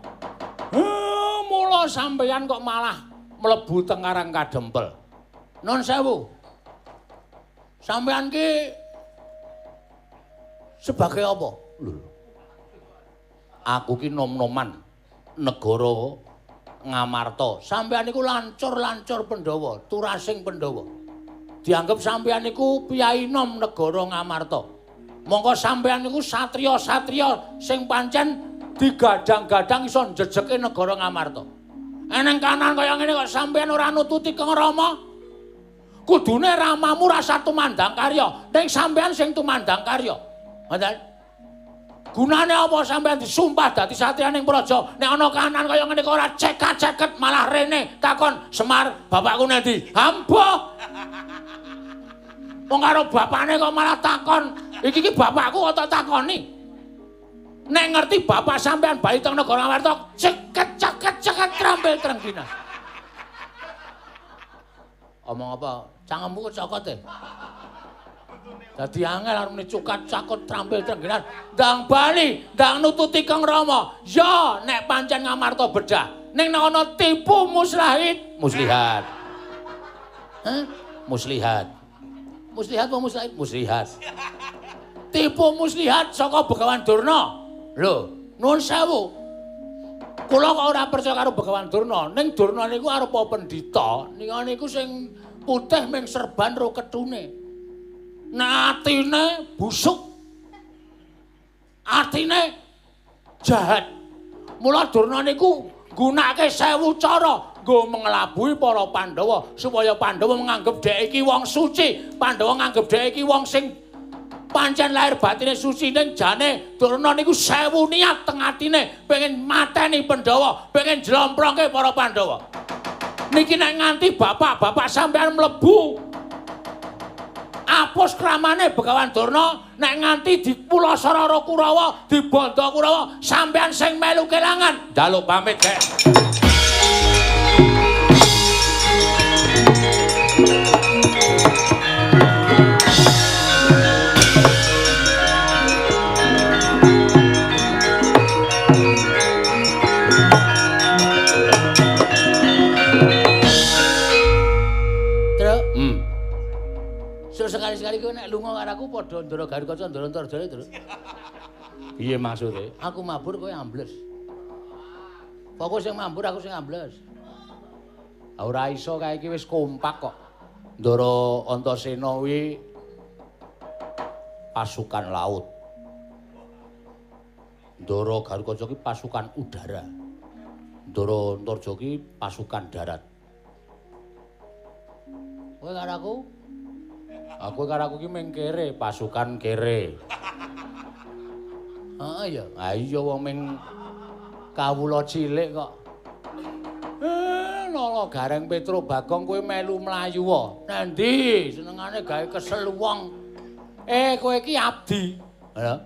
Mula sampeyan kok malah mlebu teng Karang Kadempel. Nun sewu. Sampeyan ki sebagai apa? Lho. Aku ki nom-noman negara Ngamarta. Sampeyan iku lancur-lancur Pandhawa, turasing Pandhawa. Dianggep sampeyan iku piyai nom negara Ngamarta. Mongko sampeyan iku satriya-satriya sing pancen digadang-gadang iso njejeke negara Ngamarta. Eneng kanan kaya ngene kok sampeyan ora nututi Kang Rama. Kudune ramamu rasa tumandang karya, ning sampeyan sing tumandang karya. Ngoten. Gunane apa sampeyan disumpah dadi satriyaning praja, nek ana kahanan kaya ngene kok ora cekat-ceket malah rene takon Semar, bapakku nendi? Hambuh. Wong karo bapakne kok malah takon, iki bapakku kok tak takoni. Nek ngerti bapak sampeyan bayi teng negara Ngamarta, ceket-ceket trampil trengginas. Omong apa? Cangkemmu kecokot e. Dadi angel arep cukat-cakut trampil trengginas. Ndang bali, ndang nututi Kang Rama. Ya, nek pancen Ngamarta bedah. Ning nek ana tipu muslihat. Hah? Muslihat. Muslihat apa muslihit? Muslihat. Tipu muslihat saka Begawan Durna. Lho, nuwun sewu. Kula kok ora percaya karo Begawan Durna, ning Durna niku arupa pendhita, niku sing putih ming serban ro ketune. Nek atine busuk. Atine jahat. Mula Durna niku nggunakake 1000 cara nggo mengelabui para Pandhawa supaya Pandhawa nganggep dhek iki wong suci, Pandhawa nganggep dhek iki wong sing pancen lahir batine suci. Ning jane Durna niku 1000 niat teng atine pengen mateni Pandhawa, pengen jlomprongke para Pandhawa. Niki nek nganti bapak-bapak sampean mlebu apus kramane Begawan Durna, nek nganti dipulasara Kurawa, dibanda Kurawa, sampean sing melu kelangan. Njaluk pamit, Dek. Sekali-sekali kowe nek lunga karo aku padha ndara Garukaca ndara Antarjaya, Tru. Piye maksude? Aku mabur kowe ambles. Fokus sing mabur aku sing ambles. Ora iso kae iki wis kompak kok. Ndara Antasena kuwi pasukan laut. Ndara Garukaca ki pasukan udara. Ndara Antarjaya ki pasukan darat. Kowe karo aku? Aku karo aku ki ming kere, pasukan kere. Ya. Ha iya wong ming kawula cilik kok. Nala Gareng Petro Bagong kowe melu mlayu wae. Nendi senengane gawe kesel wong. Kowe iki abdi. Lha.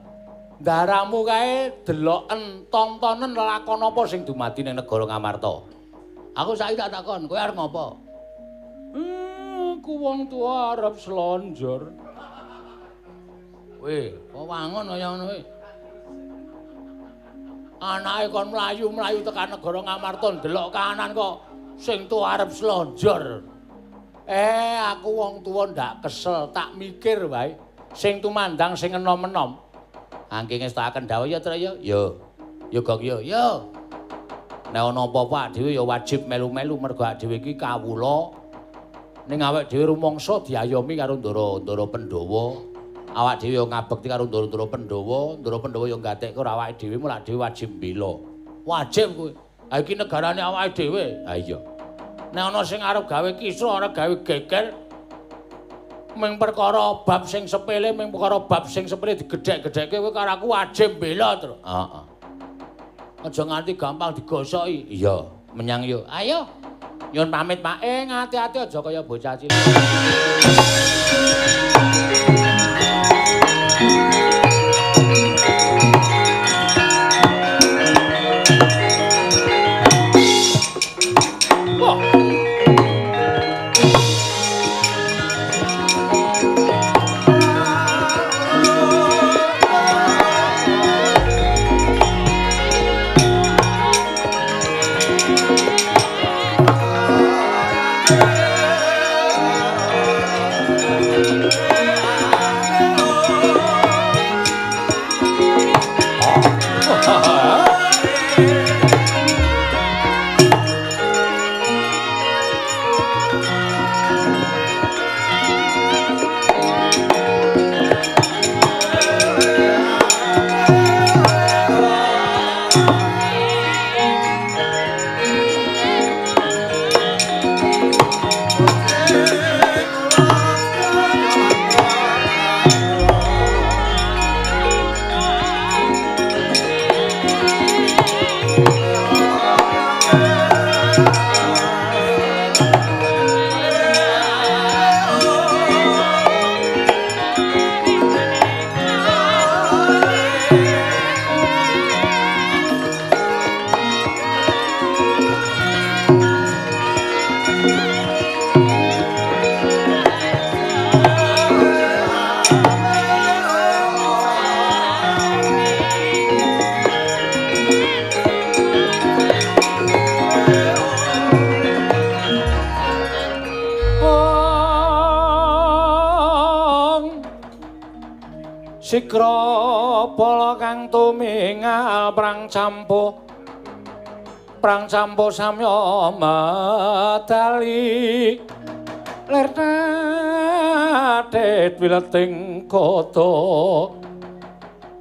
Ndaramu kae deloken tontonen lakon apa sing dumadi ning negara Ngamarta. Aku saiki tak takon, kowe arep ngopo? Aku wong tua arep slonjor. Weh, kok wangon kaya ngono kuwi. Anake kon mlayu-mlayu tekan negara Ngamarta ndelok kahanan kok sing tuwa arep slonjor. Aku wong tuwa ndak kesel, tak mikir wae. Sing tumandang sing enom-enom. Angke ngestakaken dawuh ya, Tru ya. Yo. Yo Gong yo. Yo. Nek ana apa-apa dhewe ya wajib melu-melu mergo dhewe iki kawula. Ning awake dhewe rumangsa diayomi karo Ndara Pandhawa. Awake dhewe yo ngabekti karo Ndara Pandhawa, Ndara Pandhawa yo nggatekke karo awake dhewe, mulak dhewe wajib mbela. Wajib kuwi. Ha iki negarane awake dhewe. Ha iya. Nek ana sing arep gawe kisruh, arep gawe geger ming perkara bab sing sepele, ming perkara bab sing sepele digedhek-gedhekke kowe karo aku wajib mbela, Tru. Heeh. Aja nganti gampang digosoki. Iya, menyang yo. Ayo. Nyun pamit, Pak. Ngati-ati aja kaya bocah cilik. Sikra pala kang tumingal prang campo samya medali lernatet wileting kota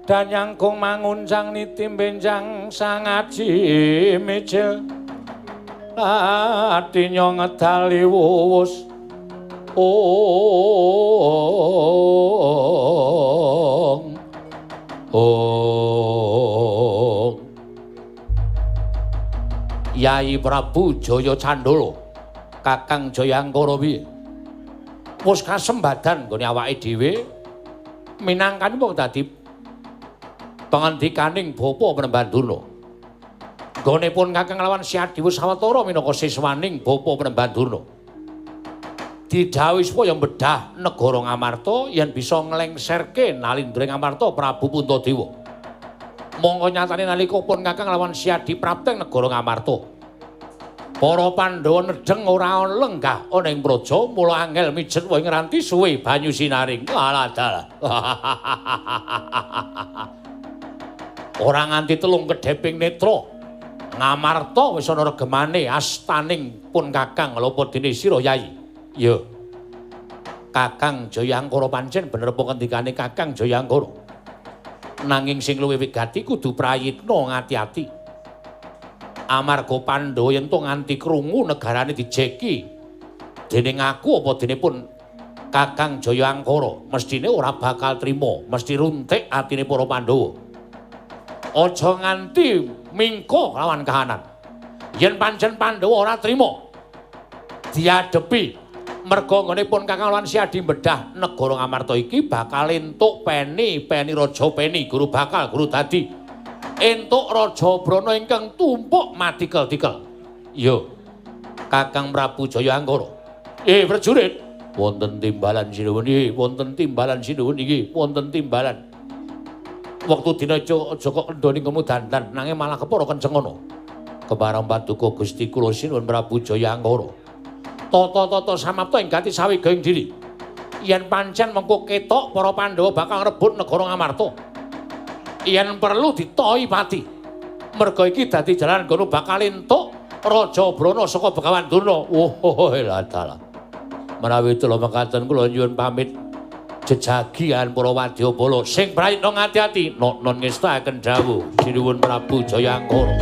danyangkung manguncang niti benjang sangaji micil atinya ngedali wuwus Yai Prabu Jaya Candala Kakang Jayangkara piye wis kasembadan nggone awake dhewe minangkani mung dadi pangandikaning Bapa Prembandurna nggonipun Kakang lawan Siadiwa Sawetara minangka siswaning Bapa Prembandurna didhawuhi supaya mbedah negara Ngamarta yen bisa nglengserke nalindring Ngamarta Prabu Puntadewa. Monggo nyatane nalika pun Kakang lawan Siadi prapteng negara Ngamarta. Para Pandhawa nedheng ora lenggah ana ing praja mula angel mijet wae nganti suwe banyu sinaring. Aladal. Ora nganti telung kedheping netra. Ngamarta wis ana regemane astaning pun Kakang lapa dene sira Yai. Ya. Kakang Jayangkara pancen bener apa ngendikane Kakang Jayangkara. Nanging sing luwih wigati kudu prayitna ngati-ati. Amarga Pandhawa yen to nganti krungu negarane dijeki dening aku apa dene pun Kakang Jayangkara, mestine ora bakal trima, mesti runtik atine para Pandhawa. Aja nganti mingko lawan kahanan. Yen pancen Pandhawa ora trima diadepi merga nggonipun Kakang lawan Siadi mbedah negara Ngamarta iki bakal entuk peni Raja Peni guru bakal guru dadi entuk Raja Brana ingkang tumpuk matikel-tikel. Yo Kakang Prabu Jayangkara. Prajurit wonten timbalan sinuwun iki, wonten timbalan sinuwun iki, wonten timbalan. Wektu dina aja kok endhoning kemudandan nanging malah kepara kenceng ngono. Kepareng paduka Gusti kula sinuwun Prabu Jayangkara. Tata-tata samapta ing gati sawigaing diri. Yen pancen mengko ketok para Pandhawa bakal ngrebut negara Ngamarta. Yen perlu ditohi pati. Merga iki dadi jalan kono bakal entuk Raja Brana saka Begawan Durna. Oh, ladala. Menawi tela mekaten kula nyuwun pamit jejagian para wadyabala sing prayitna ngati-ati non ngestaken dawuh sinuwun Prabu Jayangkara.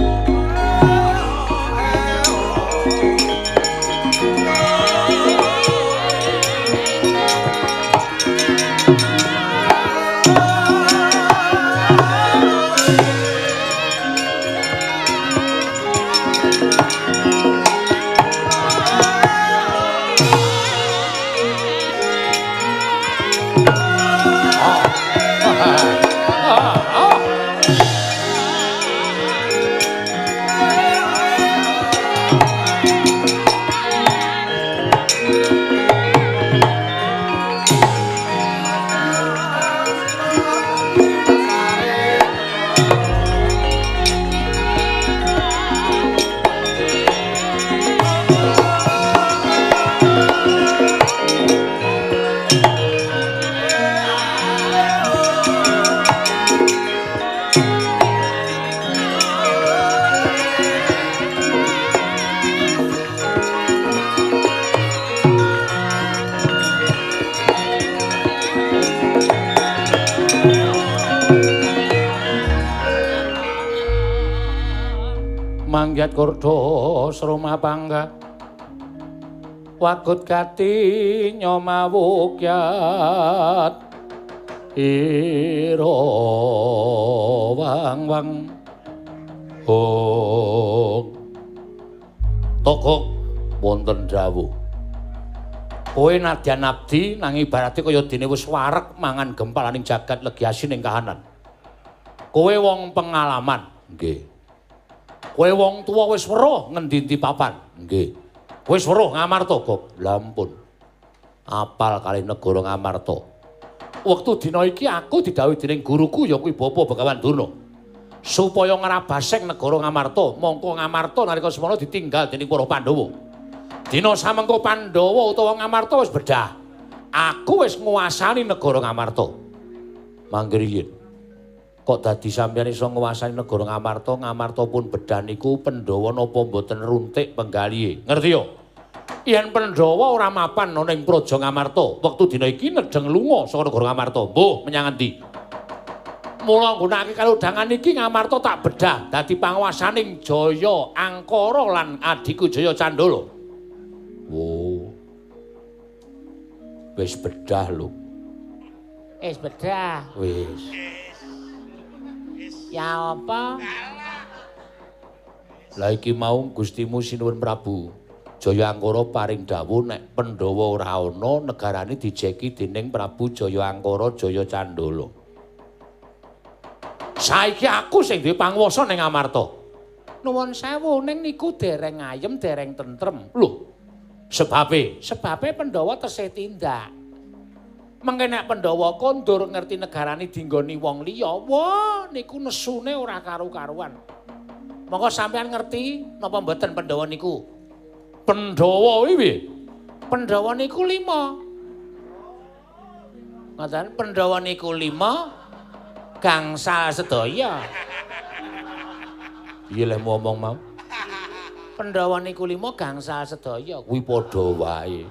Manggyat Kurda Sroma Pangga Wagut Gati Nyomawukyat Ira wang Tokok wonten dawuh kowe nadyan abdi nang ibarate kaya dene wis wareg mangan gempalaning jagat legiasi ning kahanan kowe wong pengalaman nggih kowe wong tuwa wis weruh ngendi-endi papan. Nggih. Wis weruh Ngamarta, Gop. Lah ampun. Apal kalih negara Ngamarta. Wektu dina iki aku didhawuhi dening guruku ya kuwi Bapa Begawan Durna. Supaya ngrabasing negara Ngamarta, mongko Ngamarta nalika semana ditinggal dening para Pandhawa. Dina samengko Pandhawa utawa Ngamarta wis bedah. Aku wis nguasani negara Ngamarta. Mangger yen. Kok dadi sampeyan iso nguasani negara Ngamarta, Ngamarta pun bedah niku Pandhawa napa mboten runtik penggalihe. Ngerti yo? Yen Pandhawa ora mapan ana ing Praja Ngamarta, wektu dina iki nedheng lunga saka negara Ngamarta. Mbuh menyang endi? Mula nggunakake kalodhangan iki Ngamarta tak bedah dadi panguwasaning Jaya Angkara lan adiku Jaya Candala. Oh. Wis bedah lho. Wis bedah. Wis. Ya apa? Lah iki mau Gustimu Sinuwun Prabu. Jaya Angkara paring dawuh nek Pandhawa ora ana negarane dijeki dening Prabu Jaya Angkara Jaya Candala. Saiki aku sing duwe panguwasa ning Ngamarta. Nuwun sewu ning niku dereng ayem, dereng tentrem. Lho, sebabe Sebabe Pandhawa tesih tindak. Mengke nek Pandhawa kondur ngerti negarane dinggoni wong liya, wah niku nesune ora karu-karuan. Monggo sampean ngerti napa mboten Pandhawa niku? Pandhawa iki piye? Pandhawa niku 5. Ngoten, Pandhawa niku 5 gangsal sedaya. Piye lek ngomong mau? Pandhawa niku 5 gangsal sedaya. Kuwi padha wae.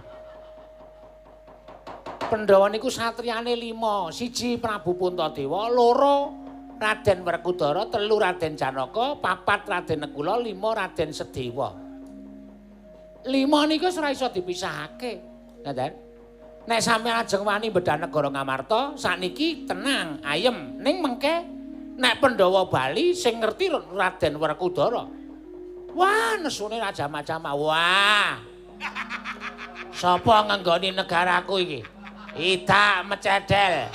Pandhawa niku satriyane 5, 1 Prabu Puntadewa, 2 Raden Werkudara, 3 Raden Janaka, 4 Raden Nakula, 5 Raden Sedewa. 5 niku ora iso dipisahake. Ngoten. Nek sampeyan ajeng wani bedah negara Ngamarta, sakniki tenang, ayem. Ning mengke nek Pandhawa bali sing ngerti Raden Werkudara. Wah, nesune raja macam wah. Sapa ngenggoni negaraku iki? Ida mecedel.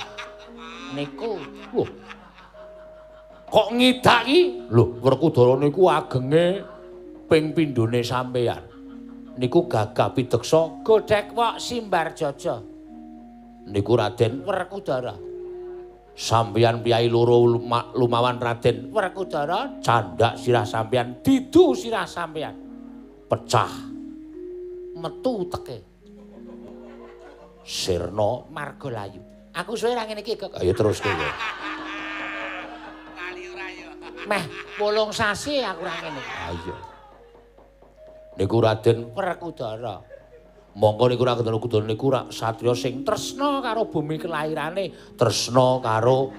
Niku. Loh. Kok ngidak iki? Lho, Werkudara niku agenge ping pindhone sampeyan. Niku gagah pideksa Godhek wok simbar jaja. niku Raden Werkudara. sampeyan piyai loro lumawan Raden Werkudara candak sirah sampeyan didu sirah sampeyan. pecah Metu teke. sirna Margalayu. Aku suwe ra ngene iki, Kek. ayo terus kowe. Meh 8 sasi aku ra ngene. Ayo. Niku Raden Werkudara. monggo niku ra ketelu kudul niku ra satriya sing Tresna karo bumi kelahirane, tresna karo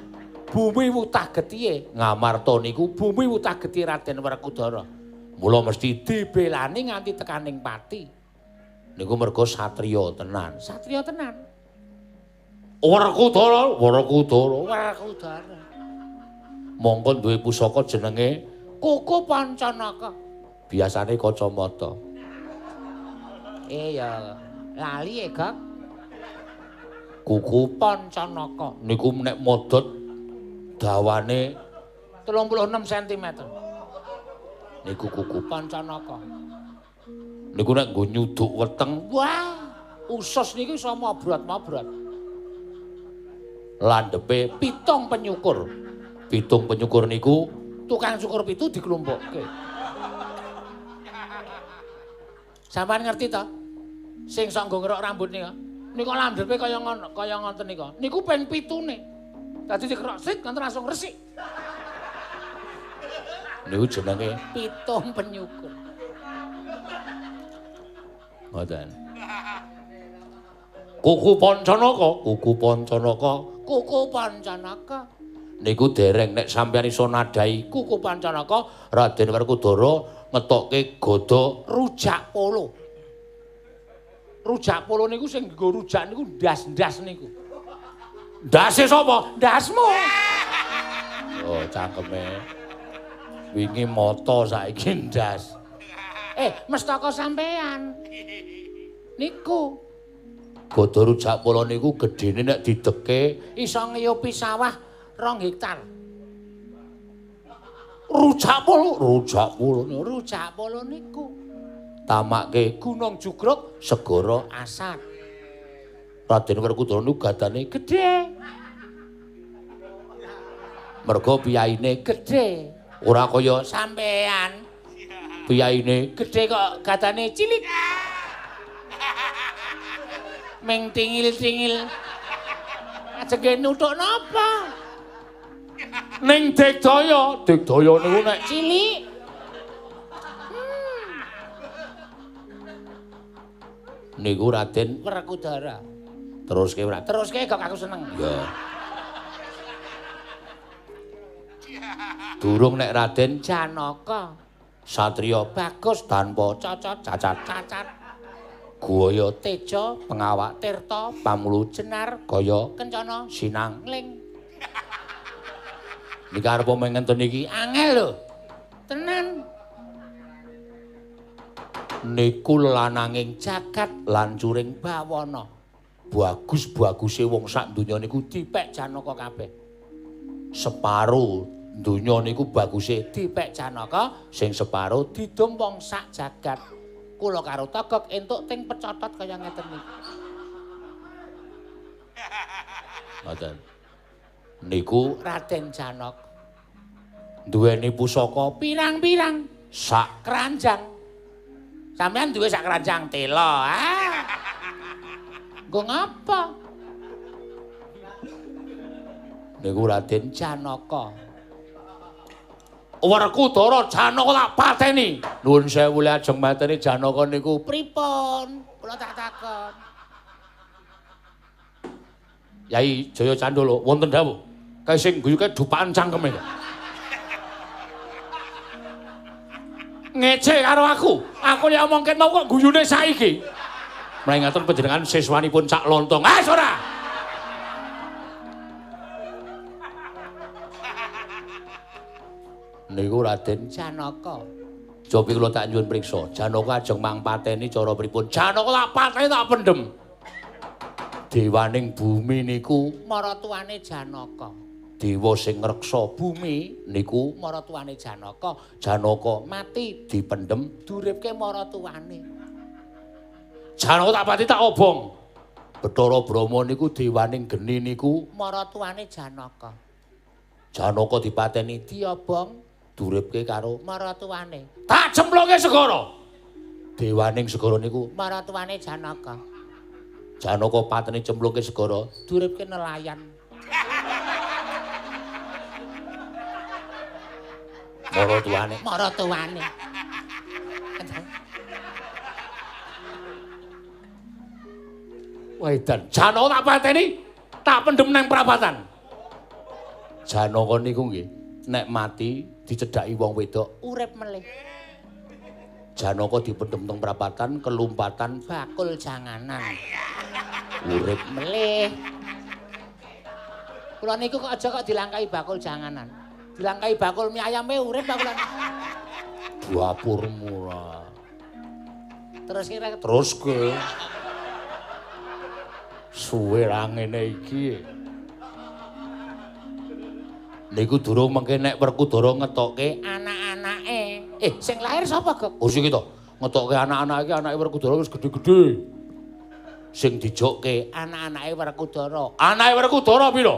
bumi wutah getihe. Ngamarta niku Bumi wutah getihe Raden Werkudara. mula mesti Dibelani nganti tekaning pati. niku merga satriya tenan. Satriya tenan. Werkudara. Werkudara. Monggo duwe pusaka jenenge Kuku Pancanaka. biasane kacamata. Ya lali Gak. Kuku Pancanaka. niku nek modot dawane 36 cm. niku kuku. Pancanaka. Niku nek nggo nyuduk weteng Wah, usus niku iso mabrot-mabrot. landhepe 7 penyukur. 7 penyukur niku Tukang syukur 7 dikelumpukke. Sampeyan ngerti to? Sing sok nggo ngerok rambut nika. Nika landhepe kaya ngoten nika. Niku ping 7-ne. Dadi dikerok sik nganti langsung resik. niku jenenge 7 penyukur. ngoten. Kuku Pancanaka, Kuku Pancanaka. niku dereng nek sampeyan iso nadai Kuku Pancanaka Raden Werkudara ngetokke gada rujak polo. Rujak polo niku sing nggo rujak niku ndas-ndas niku. ndase sapa? Ndasmu. Oh, cangkeme. Wingi mata saiki ndas. Mestaka sampean. Niku Gada rujak polo niku gedene nek dideke iso ngiyupi sawah 2 hektar. rujak polo Rujak polo niku tamake Gunung Jugruk segara asat. Raden Werkudara niku gadane Gedhe. merga piyaine Gedhe. ora kaya Sampean piyaine gedhe kok gadane cilik. Meng tingil-tingil. Ajenge nuthuk napa? Ning Digdaya niku nek Cilik. Niku Raden Werkudara. teruske ora. Teruske kok aku seneng. Ya. Durung nek Raden Janaka. satriya Bagus tanpa cocot cacat. Guwaya teja, pengawak tirta, Pamulu jenar, kaya kencana, sinang. ling. Niki arep ngenten iki Angel lho. Tenan. niku lananging Jagat lancuring bawana. bagus-baguse wong sak donya niku Dipek Janaka kabeh. separo donya niku baguse Dipek Janaka, sing separo didum wong sak jagat. Kula karo Togog entuk ting pecotot kaya ngeten iki. ngoten. Niku Raden Janaka duweni pusaka pirang-pirang sak keranjang. Sampeyan duwe sak keranjang tela, ah. Nggo ngapa? niku Raden Janaka. Werkudara Janaka tak pateni. Nuwun sewu le ajeng mateni Janaka niku Pripun? Kula tak takon. Yai Jaya Candala wonten dawuh. Kae sing guyuke dupakan cangkeme. Ngece karo aku. Aku li omongke mau kok guyune saiki. Mlengaten panjenengan siswanipun sak lontong. Ah, ora. Niku Raden Janaka. Jopi kula tak nyuwun priksa. Janaka ajeng mangpateni cara pripun? Janaka tak pateni tak pendhem. Dewaning bumi niku Maratuwane Janaka. dewa sing ngreksa bumi niku Maratuwane Janaka. Janaka Mati dipendhem. duripke maratuwane. Janaka tak pati tak obong. Bathara Brahma niku dewaning geni niku Maratuwane Janaka. Janaka dipateni Diobong duripke karo maratuwane. tak cemplungke segara. Dewaning segara niku Maratuwane Janaka. Janaka pateni cemplungke segara. Duripke nelayan. Maratuwane. Maratuwane. Wedan Janaka tak pateni tak pendhem nang prapatan. Janaka niku nggih nek mati dicedhaki wong wedok Urip melih. Janaka dipendhem teng prapatan kelumpatan Bakul janganan. urip Melih. Kula niku kok aja kok dilangkai bakul janganan. Dilangkai bakul mie ayame urip ta kula. dapur murah. Terus kira Terus ke suwe ra ngene iki. Niku durung mengke nek Werkudara ngetokke anak-anake. Sing lahir sapa, Gek? oh sing to ngetokke anak-anak iki anake Werkudara wis gedhe-gedhe. Sing dijokke Anak-anake Werkudara. anake Werkudara pira?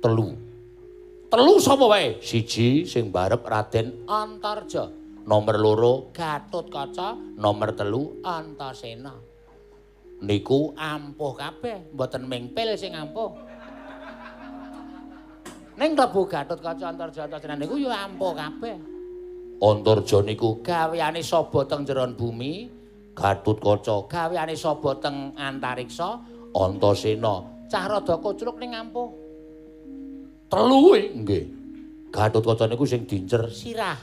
3. 3 sapa wae? 1 sing barep Raden Antarja. nomor 2 Gatotkaca. nomor 3 Antasena. niku Ampuh kabeh, mboten mingpil sing ampuh. Ning Prabu Gatotkaca Antarja Antasena niku ya ampuh kabeh. Antarja niku Gaweane saba teng jeron bumi, Gatotkaca gaweane saba teng antariksa, Antasena cah rada kucluk ning ampuh. 3 kuwi nggih. Gatotkaca niku sing dincer Sirah.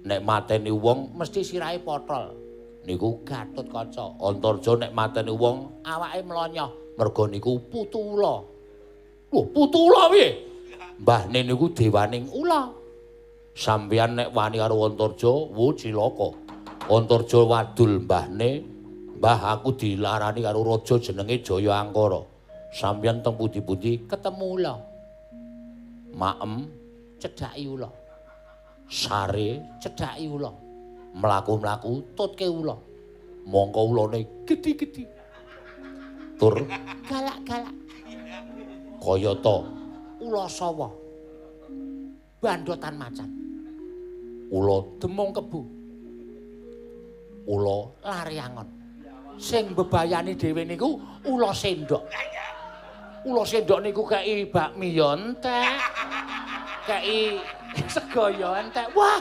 nek mateni wong Mesti sirahe potol. niku Gatotkaca. Antarja nek mateni wong Awake mlonyoh. merga niku putu ula. Lho, putu ula piye? Mbahne niku dewaning Ula. sampeyan nek wani karo Antarja, wo cilaka. Antarja wadul mbahne, mbah aku dilarani karo raja jenenge Jaya Angkara. Sampeyan teng pundi-pundi Ketemu ula. maem Cedhaki ula. sare Cedhaki ula. mlaku-mlaku Tutke ula. mongko ulane gedhi-gedhi. Tur Galak-galak. kayata Ula sawa. Bandotan macan. ula Demung kebu. ula Lari angon. Sing bebayani dhewe niku ula sendok. Ula sendok niku kei bakmi ya entek. Kei sego ya entek. Wah.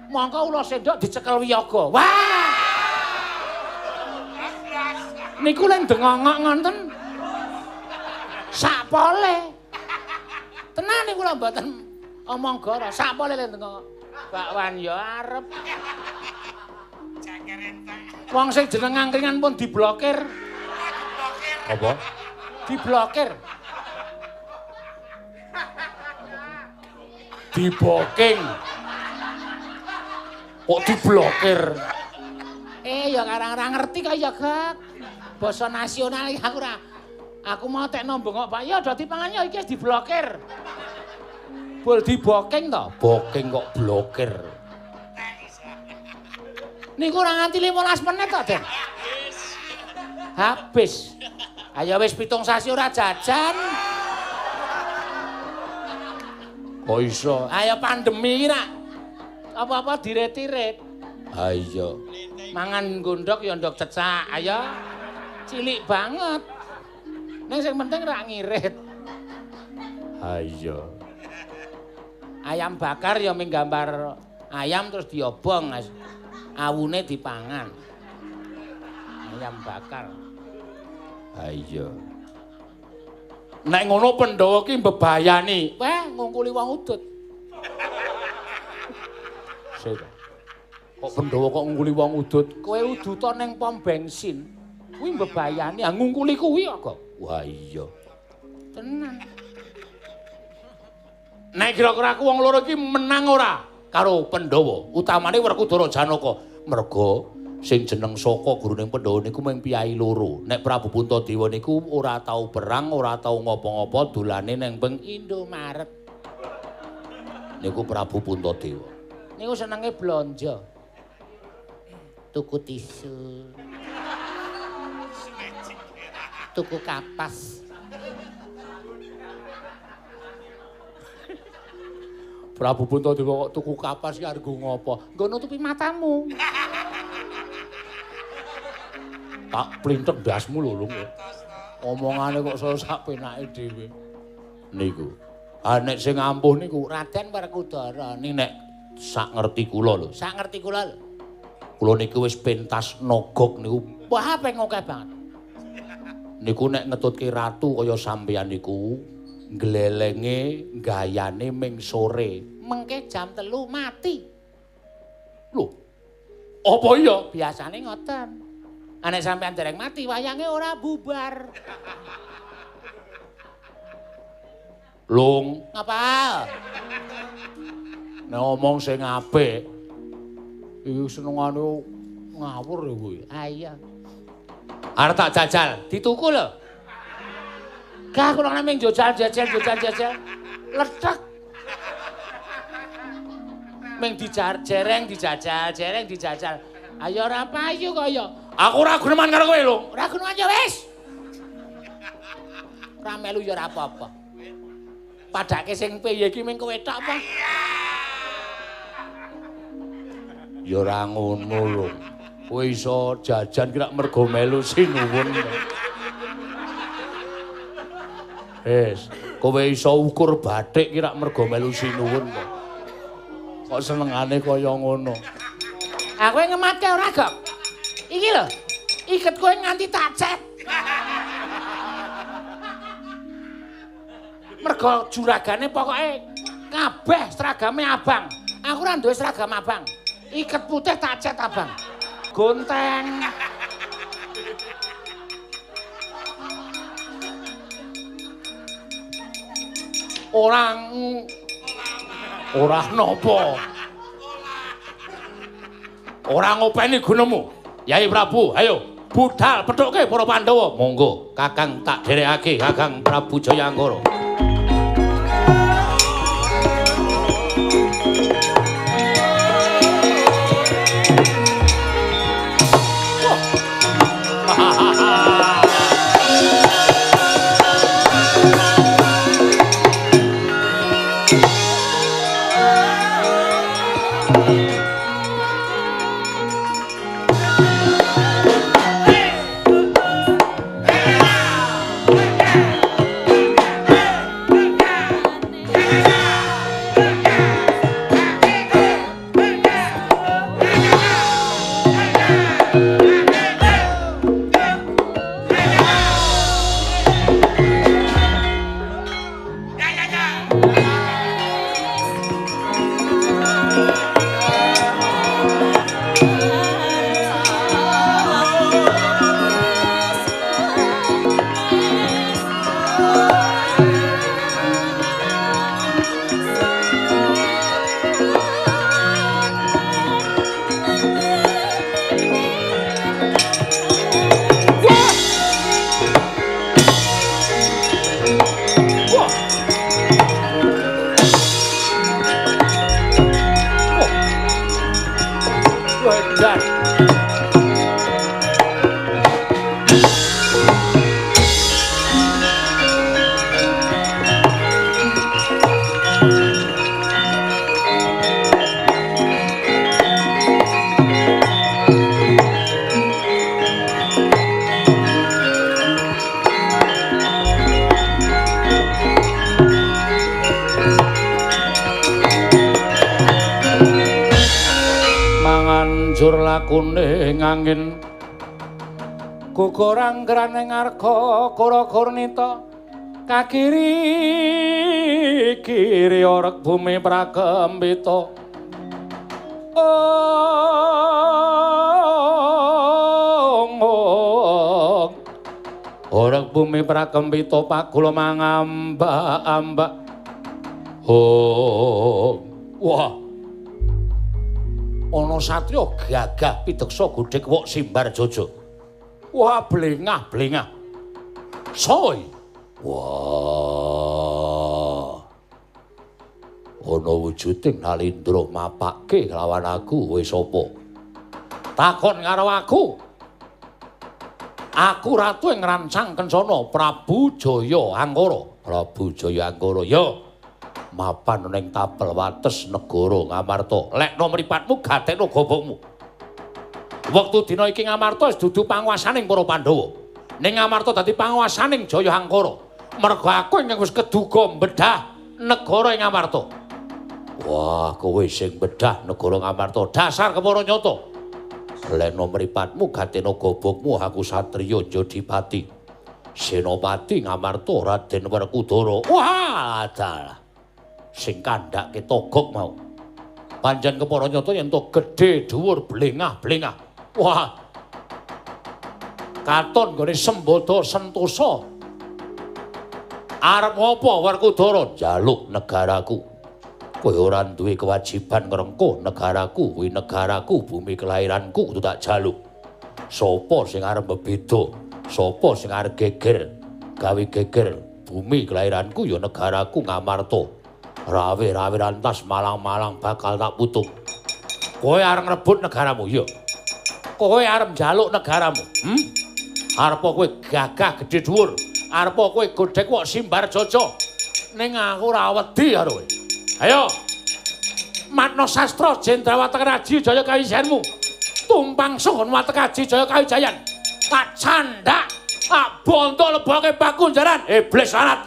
Mongko ula sendok dicekel wiyaga. Wah. Niku lek dengongok ngonten. Sakpole. Tenan niku lho mboten omong goro. Sakpole lek dengongok. Bakwan ya arep. Wong sing jeneng angkringan pun diblokir. Apa? Diblokir. Diboking. Kok diblokir? Ya ora ngerti kok ya, Gak. Basa nasional iki aku ora. Aku mau tekno bengok Pak. Ya do dipangan ya iki wis diblokir. Bol diboking to? Boking kok blokir. Niku ora nganti 15 menit kok, Den. Habis. Ayo wis 7 sasi ora jajan. Kok iso? Ayo pandemi nak. Apa-apa diret-iret. Ayo. Mangan gondok ya ndok cecak. Ayo. Cilik banget. Ning sing penting ora ngirit. Ayo. Ayam bakar ya ming gambar ayam terus diobong. Awune dipangan. Ayam bakar. Ayo. Nek ngono Pandhawa ki mbebayani. Weh, ngungkuli wong udut. Sik. Kok Pandhawa kok ngungkuli wong udut? Kowe uduta ning pom bensin. Kuwi mbebayani, ngungkuli kuwi kok. Wah iya. Tenan. Nek kira-kira aku wong loro iki menang ora karo Pandhawa, utamane Werkudara Janaka. Merga sing jeneng Saka gurune Pandhawa niku mung piyai loro. Nek Prabu Puntadewa niku ora tau perang, ora tau ngopo-ngopo, dolane ning ping Indomaret. Niku Prabu Puntadewa. Niku senenge blonjo. Tuku tisu. Tuku kapas. Prabu Puntadewa kok tuku kapas ki argo ngopo? Nggo nutupi matamu. Tak plintek ndasmu lho lho. Omongane kok saya sak penake dhewe. Niku. Ah nek sing ampuh niku Raden Werkudara. ning nek sak ngerti kula lho. Sak ngerti kula lho. Kula niku wis pentas nogok niku. Wah, peng akeh banget. Niku nek ngetutke ratu kaya sampeyan niku glelenge gayane ming sore. Mengke jam 3 mati. Lho. Apa iya? Biasane ngoten. Nek sampean dereng mati wayange ora bubar. Lung, Ngapa? nek omong sing apik iki senengane ngawur ya kuwi. Ah iya. Arep tak jajal. Dituku lho. Gah kula ning jajal. Ledek. Ming jereng dijajal. Ayo ora payu kaya. Aku ora guneman karo kowe, Lung. Ora kuno aja wis. Ora melu ya ora apa-apa. Padake sing piye iki ming kowe tok apa? Ya ora ngono, Lung. Kowe iso jajan kira mergo melu sinuwun. Kowe iso ukur bathik kira mergo melu sinuwun kok. Kok senengane kaya ngono. Aku ngematke ora, Gok. Iki lho. Iket kowe nganti tak cet. Mergo juragane pokoke kabeh seragame abang. Aku ora duwe seragam abang. Iket putih tak cet abang. Gonteng. Ora napa. Ora ngopeni gunemu. Yai Prabu, ayo budal pethuke para Pandhawa. Monggo, Kakang tak dherekake Kakang Prabu Jayanggara. banjur lakune ngangin gugurang graning arga kura-kurnita kakiri kiri orek bumi prakembita orek bumi prakembita pagula mangamba-amba wah ana satriya gagah pideksa gudhek wok simbar jojo wah blengah-blengah soy wah ana wujuding Nalindra mapake lawan aku kowe sapa takon karo aku ratu ing rancang kencana Prabu Jaya Angkara ya mapan ning tapel wates negara Ngamarta lekno mripatmu gatekno gobokmu wektu dina iki Ngamarta wis dudu panguwasaning para Pandhawa ning Ngamarta dadi panguwasaning Jaya Angkara merga aku ingkang wis keduga mbedah negara ing Ngamarta wah kowe sing bedah negara Ngamarta dasar kepara nyata lekno mripatmu gatekno gobokmu aku satriya Jodipati Senopati Ngamarta Raden Werkudara wah dalah sing kandhake togok mau panjen kepara nyata yen to gedhe dhuwur blengah-blengah wah katon gone Sembada Sentosa arep apa Werkudara njaluk negaraku kowe ora duwe kewajiban ngrengkuh negaraku kuwi negaraku bumi kelahiranku kudu tak jaluk sapa sing arep bebeda sapa sing arep geger gawe geger bumi kelahiranku ya negaraku Ngamarta rawe-rawe rantas malang-malang bakal tak putuk kowe arep ngrebut negaramu ya kowe arep njaluk negaramu arep kowe gagah gedhe dhuwur arep kowe godhek wok simbar jojo ning aku ora wedi karo kowe ayo matna sastra Jendrawata Raji Jaya Kawijayanmu tumpang sungon Watekaji Jaya Kawijayan tak candak tak bondo leboke bakunjaran iblis larat